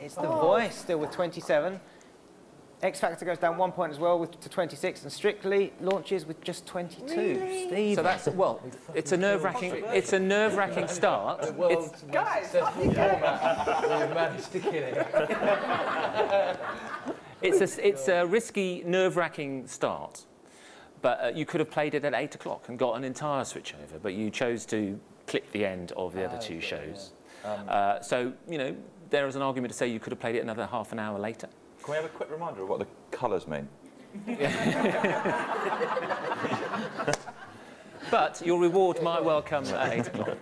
Speaker 1: It's The Voice, still with 27. X Factor goes down 1 point as well to 26, and Strictly launches with just 22.
Speaker 3: Really?
Speaker 1: Steve.
Speaker 8: So that's, well, it's a nerve-wracking start.
Speaker 7: The world's most successful format. We've managed to kill it.
Speaker 8: It's a risky, nerve-wracking start. But you could have played it at 8 o'clock and got an entire switchover, but you chose to clip the end of the other two shows. So, you know, there is an argument to say you could have played it another half an hour later.
Speaker 2: Can we have a quick reminder of what the colours mean?
Speaker 8: But your reward might well come at 8 o'clock.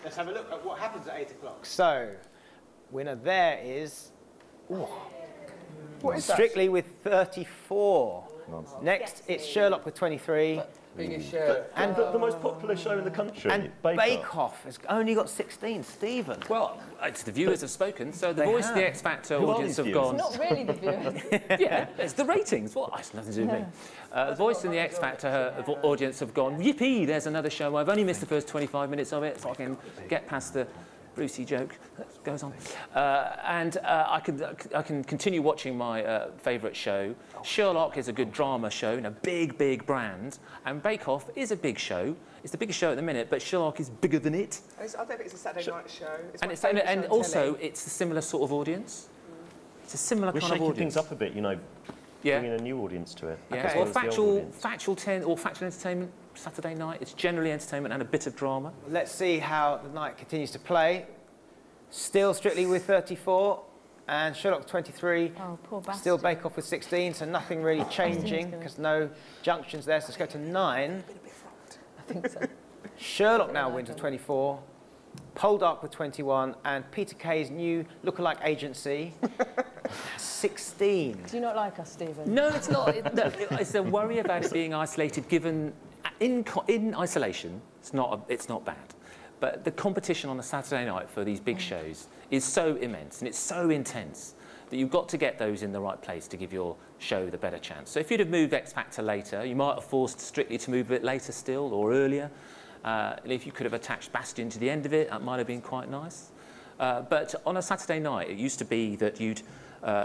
Speaker 1: Let's have a look at what happens at 8 o'clock. So, winner there is...
Speaker 4: What is that?
Speaker 1: Strictly with 34.
Speaker 2: Nonsense.
Speaker 1: Next, it's Sherlock with 23.
Speaker 7: Biggest show.
Speaker 1: And
Speaker 5: The most popular show in the country.
Speaker 1: And Bake Off has only got 16. Stephen.
Speaker 8: Well, the viewers have spoken, so The
Speaker 1: They
Speaker 8: Voice,
Speaker 1: have.
Speaker 8: the X Factor
Speaker 5: Who are
Speaker 8: audience
Speaker 5: these
Speaker 8: have
Speaker 5: viewers?
Speaker 8: gone.
Speaker 6: Not really the viewers.
Speaker 8: Yeah, it's the ratings. Well, it's nothing to do with me. The Voice and the X Factor audience have gone, yippee, there's another show. I've only missed the first 25 minutes of it, so I can get past the Brucey joke that goes on. I can continue watching my favourite show. Sherlock is a good drama show in a big, big brand. And Bake Off is a big show. It's the biggest show at the minute, but Sherlock is bigger than it.
Speaker 4: I don't think it's a Saturday night show. It's
Speaker 8: And,
Speaker 4: my
Speaker 8: it's,
Speaker 4: favourite
Speaker 8: and
Speaker 4: show on
Speaker 8: also,
Speaker 4: telly.
Speaker 8: it's a similar sort of audience. It's a similar
Speaker 5: We're
Speaker 8: kind of
Speaker 5: shaking
Speaker 8: audience.
Speaker 5: things up a bit, you know,
Speaker 8: Yeah.
Speaker 5: bringing a new audience to it.
Speaker 8: Yeah,
Speaker 5: as
Speaker 8: or
Speaker 5: well as the old
Speaker 8: factual
Speaker 5: audience.
Speaker 8: entertainment Saturday night. It's generally entertainment and a bit of drama.
Speaker 1: Let's see how the night continues to play. Still Strictly with 34. And Sherlock 23.
Speaker 6: Oh, poor bastard.
Speaker 1: Still Bake Off with 16, so nothing really changing because no junctions there. So let's go to 9.
Speaker 6: I think so.
Speaker 1: Sherlock now wins with 24. Poldark with 21. And Peter Kay's new lookalike agency, 16.
Speaker 6: Do you not like us, Stephen?
Speaker 8: No, it's not. It's a worry about it being isolated. Given in isolation, it's not bad. But the competition on a Saturday night for these big shows is so immense and it's so intense that you've got to get those in the right place to give your show the better chance. So if you'd have moved X Factor later, you might have forced Strictly to move a bit later still or earlier. And if you could have attached Bastion to the end of it, that might have been quite nice. But on a Saturday night, it used to be that you'd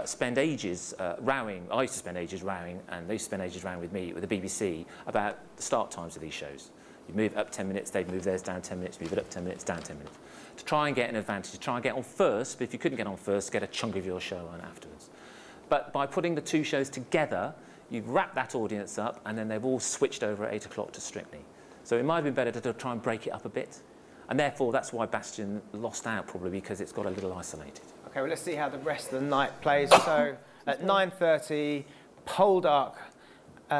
Speaker 8: spend ages rowing. I used to spend ages rowing, and they used to spend ages rowing with me, with the BBC, about the start times of these shows. You'd move it up 10 minutes, they'd move theirs down 10 minutes, move it up 10 minutes, down 10 minutes. To try and get an advantage, to try and get on first, but if you couldn't get on first, get a chunk of your show on afterwards. But by putting the two shows together, you've wrapped that audience up, and then they've all switched over at 8 o'clock to Strictly. So it might have been better to try and break it up a bit. And therefore, that's why Bastion lost out, probably, because it's got a little isolated.
Speaker 1: Okay, well, let's see how the rest of the night plays. So at 9:30, Poldark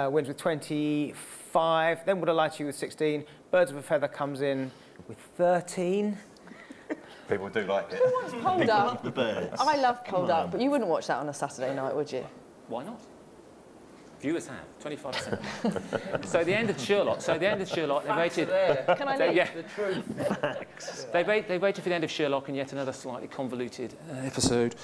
Speaker 1: wins with 25. Then Would I Lie to You with 16. Birds of a Feather comes in with 13.
Speaker 2: People do like it.
Speaker 6: Poldark.
Speaker 5: The birds.
Speaker 6: I love Poldark, but you wouldn't watch that on a Saturday night, would you?
Speaker 8: Why not? Viewers have 25%. So the end of Sherlock. They waited.
Speaker 6: Can I leave?
Speaker 8: Yeah,
Speaker 7: The truth.
Speaker 8: they waited for the end of Sherlock, and yet another slightly convoluted episode.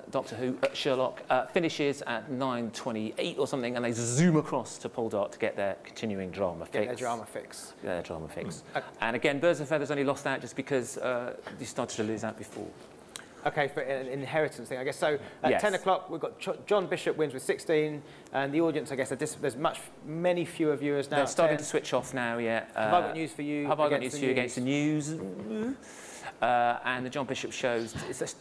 Speaker 8: Doctor Who, Sherlock finishes at 9:28 or something, and they zoom across to Poldark to get their continuing drama fix.
Speaker 1: Get their drama fix.
Speaker 8: Get their drama fix. And again, Birds of Feathers only lost out just because you started to lose out before.
Speaker 1: Okay, for an inheritance thing, I guess. So at
Speaker 8: Yes.
Speaker 1: 10 o'clock, we've got John Bishop wins with 16, and the audience, I guess, there's many fewer viewers now.
Speaker 8: They're
Speaker 1: at
Speaker 8: starting
Speaker 1: 10.
Speaker 8: to switch off now, yeah.
Speaker 1: Have I got news for you?
Speaker 8: Have I got news
Speaker 1: against
Speaker 8: for you against the news? And the John Bishop shows,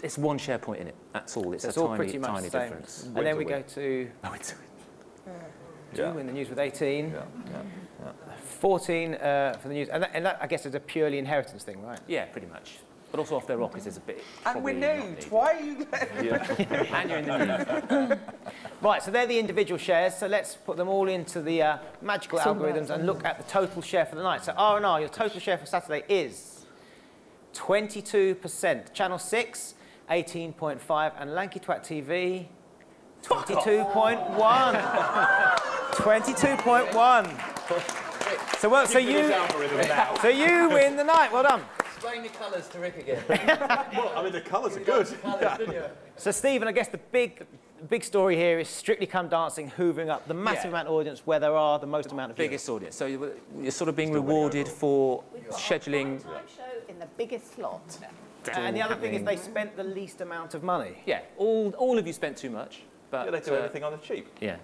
Speaker 8: it's one share point in it. That's all. It's
Speaker 1: It's
Speaker 8: a
Speaker 1: all
Speaker 8: tiny,
Speaker 1: pretty much
Speaker 8: tiny
Speaker 1: the same.
Speaker 8: difference.
Speaker 1: And then we go to
Speaker 8: Oh, it's
Speaker 1: Jim in the news with 18.
Speaker 2: Yeah.
Speaker 1: 14 for the news. And that, I guess, is a purely inheritance thing, right?
Speaker 8: yeah, pretty much. But also Off Their Rockers is a bit.
Speaker 4: And we're
Speaker 8: probably not
Speaker 4: nude.
Speaker 8: needed.
Speaker 4: Why are you...
Speaker 8: And you're in the news.
Speaker 1: Right, so they're the individual shares. So let's put them all into the magical algorithms and look at the total share for the night. So R&R, your total share for Saturday is 22%. Channel 6, 18.5, and Lanky Twat TV, 22.1. 22.1. So you win the night. Well done.
Speaker 7: Explain the colours to Rick again.
Speaker 9: Well, I mean, the colours are good.
Speaker 7: Colours, didn't you?
Speaker 1: So Stephen, I guess the big the big story here is Strictly Come Dancing hoovering up the massive amount of audience where there are the most amount of
Speaker 8: biggest audience. So you're sort of being rewarded for scheduling.
Speaker 3: Show in the biggest slot.
Speaker 1: And the other thing is they spent the least amount of money.
Speaker 8: Yeah, all of you spent too much. But
Speaker 9: They do everything on the cheap.
Speaker 8: Yeah.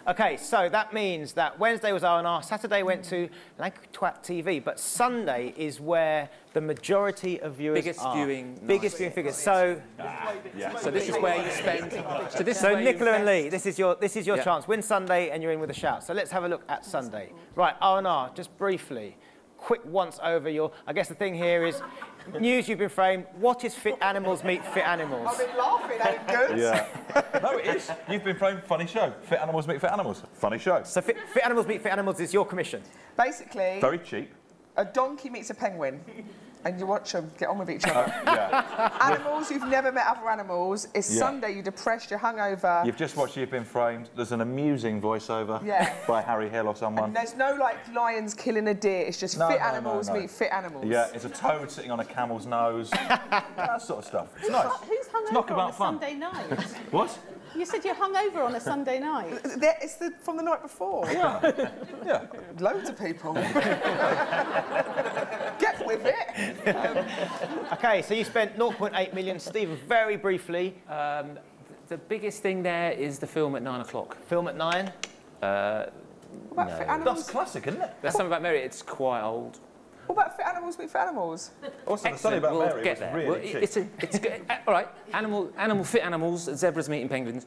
Speaker 1: Okay, so that means that Wednesday was R&R, Saturday went to Twat TV, but Sunday is where the majority of viewers
Speaker 8: Biggest
Speaker 1: are.
Speaker 8: viewing
Speaker 1: Biggest viewing figures. So,
Speaker 8: So this is where you spend.
Speaker 1: so Nicola and Lee, this is your chance. Win Sunday and you're in with a shout. So let's have a look at Sunday. Right, R&R, just briefly. Quick once over your... I guess the thing here is, news you've been framed. What is Fit Animals Meet Fit Animals?
Speaker 4: I've been laughing, ain't good?
Speaker 2: Yeah.
Speaker 9: No, it is. You've been framed. Funny show. Fit Animals Meet Fit Animals. Funny show.
Speaker 1: So Fit Animals Meet Fit Animals is your commission.
Speaker 4: Basically,
Speaker 9: Very cheap.
Speaker 4: a donkey meets a penguin, and you watch them get on with each other.
Speaker 9: Yeah.
Speaker 4: Animals, you've never met other animals. It's
Speaker 2: Yeah.
Speaker 4: Sunday, you're depressed, you're hungover.
Speaker 2: You've just watched You've Been Framed. There's an amusing voiceover
Speaker 4: Yeah.
Speaker 2: by Harry Hill or someone.
Speaker 4: And there's no, like, lions killing a deer. It's just
Speaker 2: No,
Speaker 4: fit
Speaker 2: no, no,
Speaker 4: animals
Speaker 2: no.
Speaker 4: meet fit animals.
Speaker 2: Yeah, it's a toad sitting on a camel's nose. That sort of stuff. It's nice.
Speaker 3: Who's
Speaker 2: It's knock
Speaker 3: hungover on a
Speaker 2: about fun.
Speaker 3: Sunday night?
Speaker 2: What?
Speaker 3: You said you're hungover on a Sunday night.
Speaker 4: It's from the night before.
Speaker 2: Yeah.
Speaker 4: Loads of people. Get with it.
Speaker 1: Okay, so you spent 0.8 million. Stephen, very briefly,
Speaker 8: The biggest thing there is the film at 9 o'clock.
Speaker 1: film at 9.
Speaker 4: What about fit animals?
Speaker 2: That's classic, isn't it?
Speaker 8: That's something about Mary. It's quite old.
Speaker 4: What about fit animals meet fit animals?
Speaker 2: Also, the Sunday About
Speaker 8: we'll
Speaker 2: Mary
Speaker 8: get
Speaker 2: was
Speaker 8: there.
Speaker 2: really
Speaker 8: Well,
Speaker 2: cheap.
Speaker 8: it's good. All right, fit animals, zebras meeting penguins.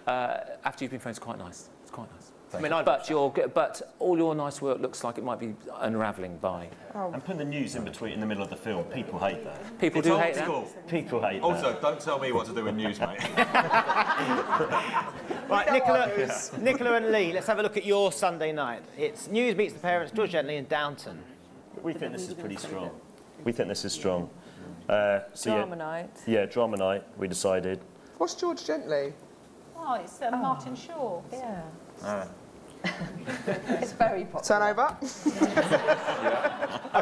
Speaker 8: After you've been framed, it's quite nice. It's quite nice. But all your nice work looks like it might be unravelling by.
Speaker 5: And putting the news in the middle of the film, people hate that.
Speaker 8: People do hate that.
Speaker 5: People hate that.
Speaker 9: Also, don't tell me what to do in news, mate.
Speaker 1: Right, Nicola and Lee, let's have a look at your Sunday night. It's News Meets the Parents, George Gently and Downton.
Speaker 5: We think this is pretty strong. We think this is strong.
Speaker 6: Drama night.
Speaker 5: Yeah, drama night, we decided.
Speaker 4: What's George Gently?
Speaker 3: Oh, it's Martin Shaw.
Speaker 6: Yeah. It's very popular.
Speaker 4: Turn over.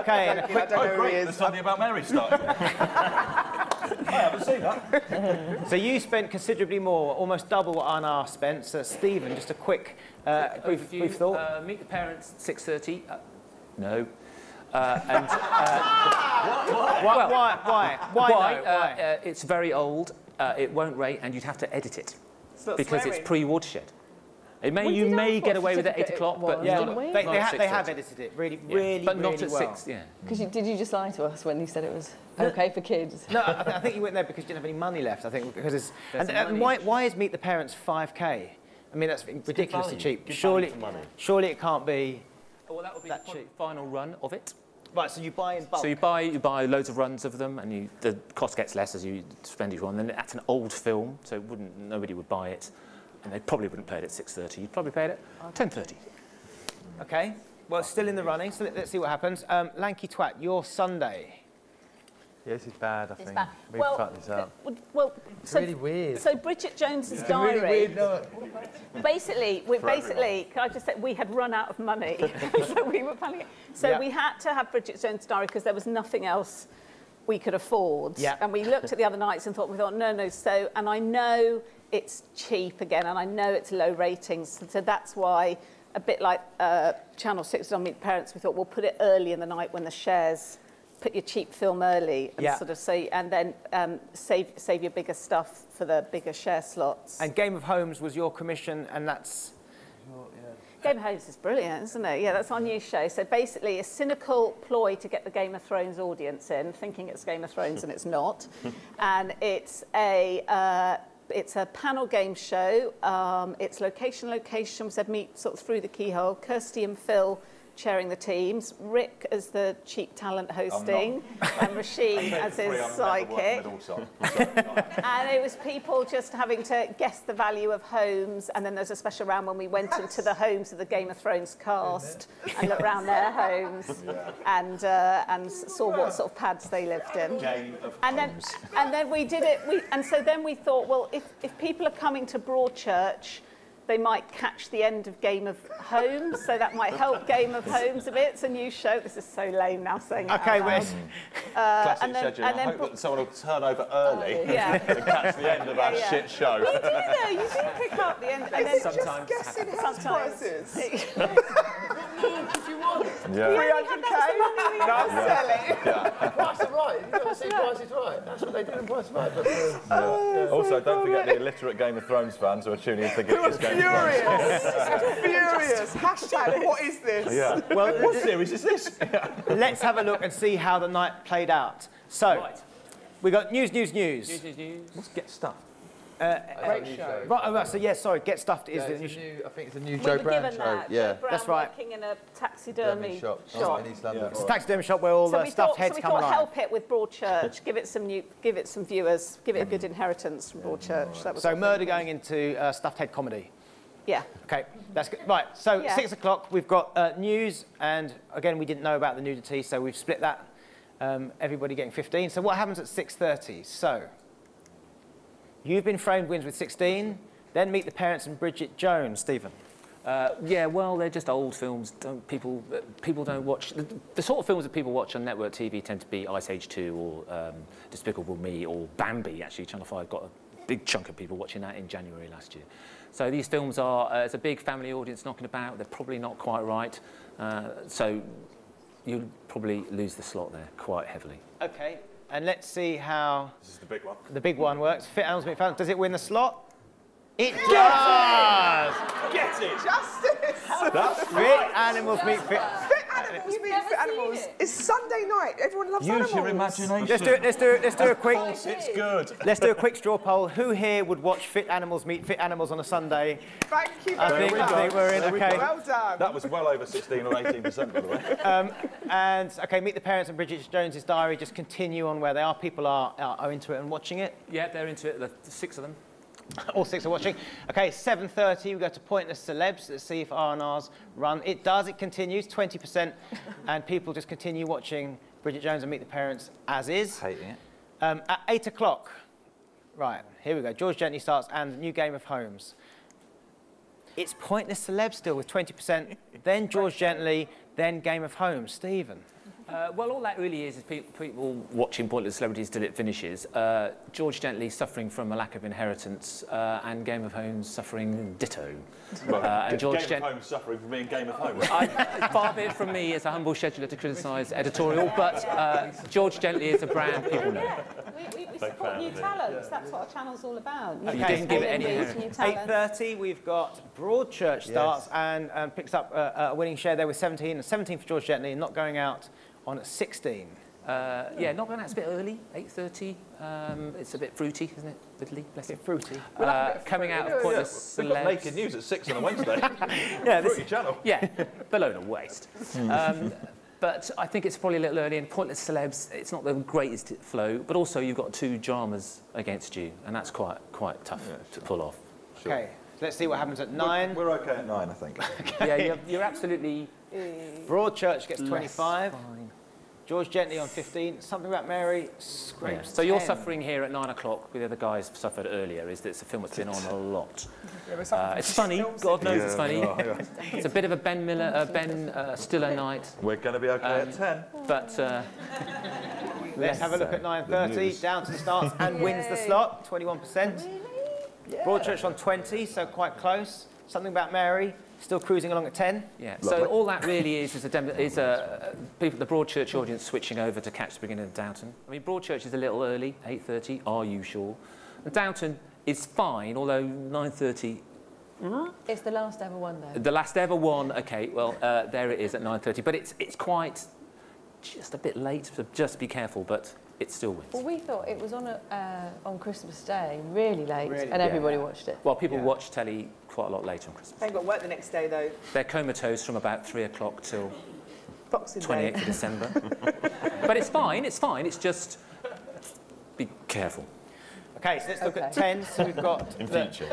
Speaker 1: Okay, and a quick...
Speaker 4: know who he is.
Speaker 9: The Sunday About Mary started. I haven't seen that.
Speaker 1: So you spent considerably more, almost double what R&R spent. So Stephen, just a quick brief thought.
Speaker 8: Meet the Parents, 6:30. No.
Speaker 1: Why?
Speaker 8: It's very old. It won't rate, and you'd have to edit it because it's pre-watershed. You may get away with it at 8 o'clock, but
Speaker 1: Yeah,
Speaker 8: not,
Speaker 1: they
Speaker 8: not at
Speaker 1: have
Speaker 8: 6:30.
Speaker 1: edited it really
Speaker 8: But not
Speaker 1: really
Speaker 8: at
Speaker 1: well.
Speaker 8: 6. Yeah.
Speaker 6: Did you just lie to us when you said it was okay for kids?
Speaker 1: No, I think you went there because you didn't have any money left. I think because it's and
Speaker 8: money.
Speaker 1: why is Meet the Parents 5k? I mean that's ridiculously
Speaker 5: value.
Speaker 1: cheap.
Speaker 5: Good
Speaker 1: Surely
Speaker 5: value for money.
Speaker 1: surely it can't be.
Speaker 8: Well, that would be
Speaker 1: That
Speaker 8: the
Speaker 1: cheap.
Speaker 8: final run of it.
Speaker 1: Right, so you buy in bulk.
Speaker 8: So you buy loads of runs of them, and the cost gets less as you spend each one. Then that's an old film, so nobody would buy it, and they probably wouldn't pay it at 6:30. You'd probably pay it at 10:30.
Speaker 1: Okay. Well, it's still in the running, so let's see what happens. Lanky Twat, your Sunday.
Speaker 10: Yeah, this is bad, I think.
Speaker 3: bad.
Speaker 10: We've
Speaker 3: Well,
Speaker 10: fucked this up.
Speaker 3: Well,
Speaker 7: It's really weird.
Speaker 3: So Bridget Jones's
Speaker 7: It's a
Speaker 3: diary.
Speaker 7: really weird night.
Speaker 3: Basically, can I just say, we had run out of money, so we were panicking. So
Speaker 1: Yeah.
Speaker 3: we had to have Bridget Jones's diary because there was nothing else we could afford.
Speaker 1: Yeah.
Speaker 3: And we looked at the other nights and thought, no. So, and I know it's cheap again, and I know it's low ratings, so that's why, a bit like Channel 6 on Meet the Parents, we thought we'll put it early in the night when the shares. Put your cheap film early and sort of say, and then save your bigger stuff for the bigger share slots.
Speaker 1: And Game of Homes was your commission, and that's...
Speaker 3: Game of Homes is brilliant, isn't it? Yeah, that's our new show. So basically, a cynical ploy to get the Game of Thrones audience in, thinking it's Game of Thrones and it's not. And it's a panel game show. It's location. We said meet sort of through the keyhole. Kirsty and Phil chairing the teams, Rick as the cheap talent hosting, and Rashid as his psychic. And it was people just having to guess the value of homes, and then there's a special round when we went into the homes of the Game of Thrones cast and looked around their homes and saw what sort of pads they lived in. And then we did it. And so then we thought, well, if people are coming to Broadchurch, they might catch the end of Game of Homes, so that might help Game of Homes a bit. It's a new show. This is so lame now saying that.
Speaker 1: Okay,
Speaker 2: Classic schedule. I hope that someone will turn over early and catch the end of our shit show.
Speaker 3: You do though. You do pick up the end. And then
Speaker 4: Just guessing house prices.
Speaker 7: What you want?
Speaker 2: Yeah.
Speaker 4: 300k? Not selling.
Speaker 7: Price is Right. You've got to see Price is Right. That's what they did in Price is Right. But,
Speaker 2: Also, don't forget the illiterate Game of Thrones fans who are tuning in thinking it's Game of Thrones.
Speaker 4: Furious. Hashtag, what is this?
Speaker 2: Yeah.
Speaker 1: Well,
Speaker 2: what series is this?
Speaker 1: let's have a look and see how the night played out. So, we got news.
Speaker 2: Let's get stuff.
Speaker 4: Great show.
Speaker 1: Right, so yeah, sorry, Get Stuffed is
Speaker 7: yeah,
Speaker 1: the
Speaker 7: it's
Speaker 1: new
Speaker 7: a new, I think it's a new
Speaker 3: we
Speaker 7: Joe
Speaker 3: were
Speaker 7: Brown
Speaker 3: given
Speaker 7: show.
Speaker 3: that.
Speaker 7: Yeah.
Speaker 3: Joe Brown
Speaker 1: That's right.
Speaker 3: working in a taxidermy shop.
Speaker 7: in East London.
Speaker 1: It's a taxidermy shop where all the stuffed heads come alive.
Speaker 3: help it with Broadchurch, give it some viewers, give it a good inheritance from Broadchurch. That was
Speaker 1: So murder going into stuffed head comedy.
Speaker 3: Yeah.
Speaker 1: Okay, that's good. Right, so
Speaker 3: Yeah.
Speaker 1: 6 o'clock, we've got news, and again, we didn't know about the nudity, so we've split that. Everybody getting 15. So what happens at 6:30? So, You've Been Framed wins with 16, then Meet the Parents and Bridget Jones. Stephen.
Speaker 8: Yeah, well, they're just old films. People don't watch... The sort of films that people watch on network TV tend to be Ice Age 2 or Despicable Me or Bambi, actually. Channel 5 got a big chunk of people watching that in January last year. So these films are... there's a big family audience knocking about. They're probably not quite right. So you'll probably lose the slot there quite heavily.
Speaker 1: Okay, and let's see how...
Speaker 2: This is the big one.
Speaker 1: The big one works. Fit Animals Meet Fans. Does it win the slot? It does!
Speaker 2: Get it!
Speaker 4: Justice!
Speaker 2: That's
Speaker 1: Fit Animals Meet Fit...
Speaker 4: Fit Animals meet Fit Animals. It's Sunday night. Everyone loves animals.
Speaker 2: Use your imagination.
Speaker 1: Let's do a quick...
Speaker 2: Of course it's good.
Speaker 1: Let's do a quick straw poll. Who here would watch Fit Animals Meet Fit Animals on a Sunday?
Speaker 4: Thank you
Speaker 1: I
Speaker 4: very much.
Speaker 1: think we're in. Okay.
Speaker 4: Well done.
Speaker 2: That was well over 16 or 18%, by the way.
Speaker 1: And okay, Meet the Parents and Bridget Jones's Diary. Just continue on where they are. People are into it and watching it.
Speaker 8: Yeah, they're into it. The 6 of them.
Speaker 1: All 6 are watching. Okay, 7:30. We go to Pointless Celebs. Let's see if R&R's run. It does. It continues. 20%, and people just continue watching Bridget Jones and Meet the Parents as is.
Speaker 2: Hating it.
Speaker 1: At 8 o'clock. Right. Here we go. George Gently starts, and the new Game of Homes. It's Pointless Celebs still with 20%. Then George Gently. Then Game of Homes. Stephen.
Speaker 8: Well, all that really is people watching Pointless Celebrities till it finishes. George Gently suffering from a lack of inheritance, and Game of Homes suffering ditto. And George
Speaker 2: Game of Homes suffering from being Game of Homes.
Speaker 8: Far be it from me as a humble scheduler to criticise editorial, but George Gently is a brand people know.
Speaker 3: We support new talents. That's what our channel's all about.
Speaker 8: You didn't give it any
Speaker 3: new talent.
Speaker 1: 8:30, we've got Broadchurch starts and picks up a winning share there with 17. And 17 for George Gently, not going out on at 16.
Speaker 8: Yeah, not going out. It's a bit early, 8:30. It's a bit fruity, isn't it? Fiddly, bless it.
Speaker 1: Fruity.
Speaker 8: Coming out of Pointless
Speaker 2: We've got
Speaker 8: Celebs.
Speaker 2: Naked News at 6 on a Wednesday.
Speaker 1: Yeah,
Speaker 2: Fruity channel.
Speaker 8: Yeah, below the waist. But I think it's probably a little early, and Pointless Celebs, it's not the greatest flow, but also you've got 2 dramas against you, and that's quite tough to pull off.
Speaker 2: Sure.
Speaker 1: Okay, so let's see what happens at 9.
Speaker 2: We're okay at 9, I think.
Speaker 8: Yeah, you're absolutely...
Speaker 1: Broadchurch gets 25.
Speaker 8: Fine.
Speaker 1: George Gently on 15. Something About Mary scrapes
Speaker 8: So you're
Speaker 1: 10.
Speaker 8: suffering here at 9 o'clock, with the other guys suffered earlier, is that it's a film that's been on a lot.
Speaker 4: Yeah,
Speaker 8: It's funny, God knows it's funny. It's a bit of a Ben Stiller night,
Speaker 2: We're going to be okay at 10.
Speaker 8: but...
Speaker 1: Let's have a look at 9:30. Downton starts and wins the slot, 21%. Broadchurch on 20, so quite close. Something About Mary, still cruising along at 10.
Speaker 8: Yeah, so all that really is the Broadchurch audience switching over to catch the beginning of Downton. I mean, Broadchurch is a little early, 8:30, are you sure? And Downton is fine, although 9:30...
Speaker 6: It's the last ever one, though.
Speaker 8: The last ever one, OK, well, there it is at 9:30, but it's quite just a bit late, so just be careful, but it still wins.
Speaker 6: Well, we thought it was on Christmas Day, really late,
Speaker 1: Really?
Speaker 6: and everybody watched it.
Speaker 8: Well, people watch telly quite a lot later on Christmas.
Speaker 4: They ain't got work the next day, though.
Speaker 8: They're comatose from about 3 o'clock till
Speaker 4: Boxing Day.
Speaker 8: 28th of December. But it's fine, it's just be careful.
Speaker 1: Okay, so let's look at 10. So we've got
Speaker 2: In future.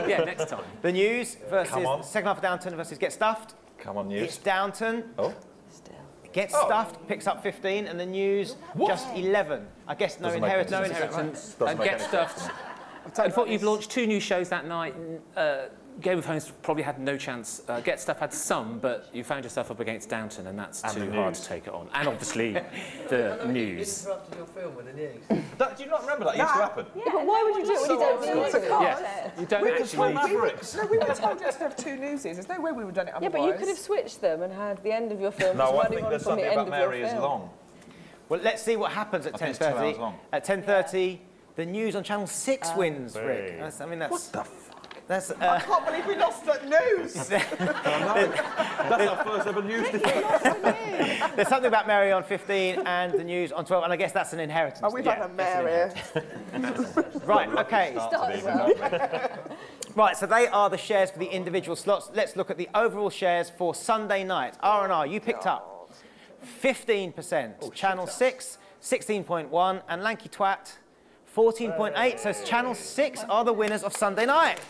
Speaker 8: Yeah, next time.
Speaker 1: the news versus
Speaker 2: Come on.
Speaker 1: second half of Downton versus Get Stuffed.
Speaker 2: Come on,
Speaker 1: It's
Speaker 2: News.
Speaker 1: Downton.
Speaker 2: Oh.
Speaker 6: Still.
Speaker 1: Gets Stuffed, picks up 15, and the news just 11. I guess no
Speaker 2: Doesn't make
Speaker 1: inheritance.
Speaker 2: any
Speaker 8: No
Speaker 2: sense.
Speaker 8: inheritance.
Speaker 2: Doesn't
Speaker 8: And
Speaker 2: make
Speaker 8: Get
Speaker 2: any
Speaker 8: Stuffed. In fact, you've launched 2 new shows that night. Game of Thrones probably had no chance. Get Stuff had some, but you found yourself up against Downton, and that's too hard to take it on. And obviously, the news.
Speaker 7: Interrupted your film with the news.
Speaker 9: Do you not remember that used to happen?
Speaker 6: Yeah, but why would you do it when you don't need to?
Speaker 8: Yeah, you don't actually.
Speaker 4: No, we were told just to have 2 newsies. There's no way we would have done it otherwise.
Speaker 6: Yeah, but you could have switched them and had the end of your film
Speaker 9: No, I
Speaker 6: running
Speaker 9: think
Speaker 6: on
Speaker 9: there's
Speaker 6: from the
Speaker 9: something
Speaker 6: end
Speaker 9: about
Speaker 6: of your
Speaker 9: Mary is
Speaker 6: film.
Speaker 9: long.
Speaker 1: Well, let's see what happens at
Speaker 9: I think it's 2 hours
Speaker 1: 10:30.
Speaker 9: long.
Speaker 1: At 10:30, the news on Channel 6 wins, Rick. That's, I mean, that's... What the That's,
Speaker 4: I can't believe we lost that news.
Speaker 9: That's our first ever news defeat.
Speaker 1: There's something about Mary on 15 and the news on 12, and I guess that's an inheritance.
Speaker 4: Oh, we've had a Mary.
Speaker 1: Right, okay. Right, so they are the shares for the individual slots. Let's look at the overall shares for Sunday night. R&R, you picked up 15%. Channel 6, 16.1, and Lanky Twat, 14.8. So Channel 6 are the winners of Sunday night.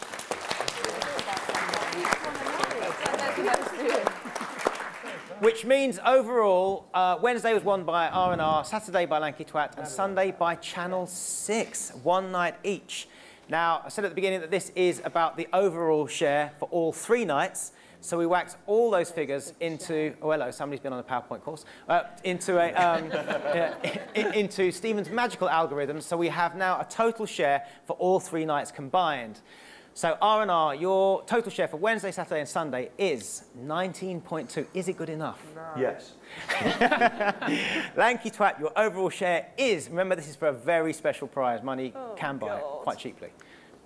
Speaker 1: Which means overall, Wednesday was won by R&R, Saturday by Lanky Twat, and Sunday by Channel 6, 1 night each. Now, I said at the beginning that this is about the overall share for all 3 nights. So we waxed all those figures into, oh hello, somebody's been on a PowerPoint course, into Stephen's magical algorithms. So we have now a total share for all 3 nights combined. So R&R, your total share for Wednesday, Saturday and Sunday is 19.2. Is it good enough?
Speaker 4: No.
Speaker 9: Yes.
Speaker 1: Lanky Twat, your overall share is, remember this is for a very special prize, money can buy it quite cheaply.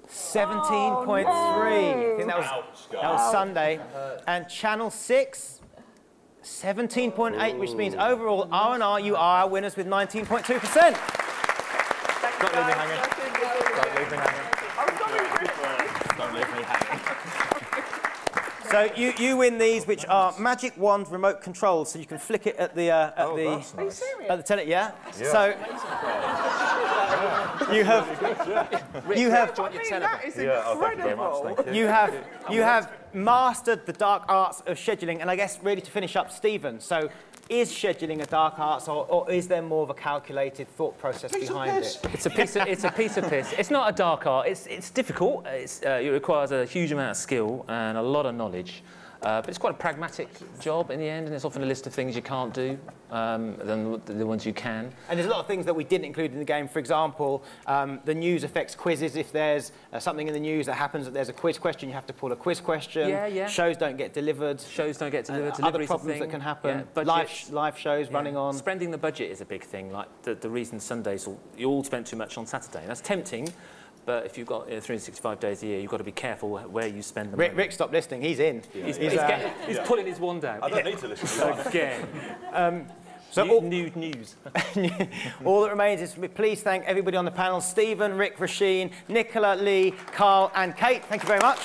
Speaker 1: 17.3. I think that was Sunday. And Channel 6, 17.8, which means overall R&R, you are our winners with 19.2%. Don't leave me hanging. Don't leave me hanging. Don't leave me hanging. So you win these, which are Magic Wand remote controls, so you can flick it at the tele. Yeah. So you have
Speaker 4: That is incredible.
Speaker 1: you have mastered the dark arts of scheduling, and I guess really to finish up, Stephen. So is scheduling a dark arts, or is there more of a calculated thought process behind it?
Speaker 8: It's a piece of piss. It's not a dark art. It's difficult. It requires a huge amount of skill and a lot of knowledge. But it's quite a pragmatic job in the end, and it's often a list of things you can't do than the ones you can.
Speaker 1: And there's a lot of things that we didn't include in the game. For example, the news affects quizzes. If there's something in the news that happens that there's a quiz question, you have to pull a quiz question.
Speaker 8: Yeah.
Speaker 1: Shows don't get delivered.
Speaker 8: Shows don't get delivered.
Speaker 1: Other problems that can happen.
Speaker 8: Yeah,
Speaker 1: live shows running on.
Speaker 8: Spending the budget is a big thing. Like the reason Sundays, you all spent too much on Saturday. And that's tempting. But if you've got 365 days a year, you've got to be careful where you spend the money.
Speaker 1: Rick stopped listening. He's in.
Speaker 8: Yeah. He's pulling his wand out.
Speaker 9: I don't need to listen to that.
Speaker 8: Again.
Speaker 1: So
Speaker 8: new news.
Speaker 1: All that remains is please thank everybody on the panel: Stephen, Rick, Roisin, Nicola, Lee, Karl, and Kate. Thank you very much.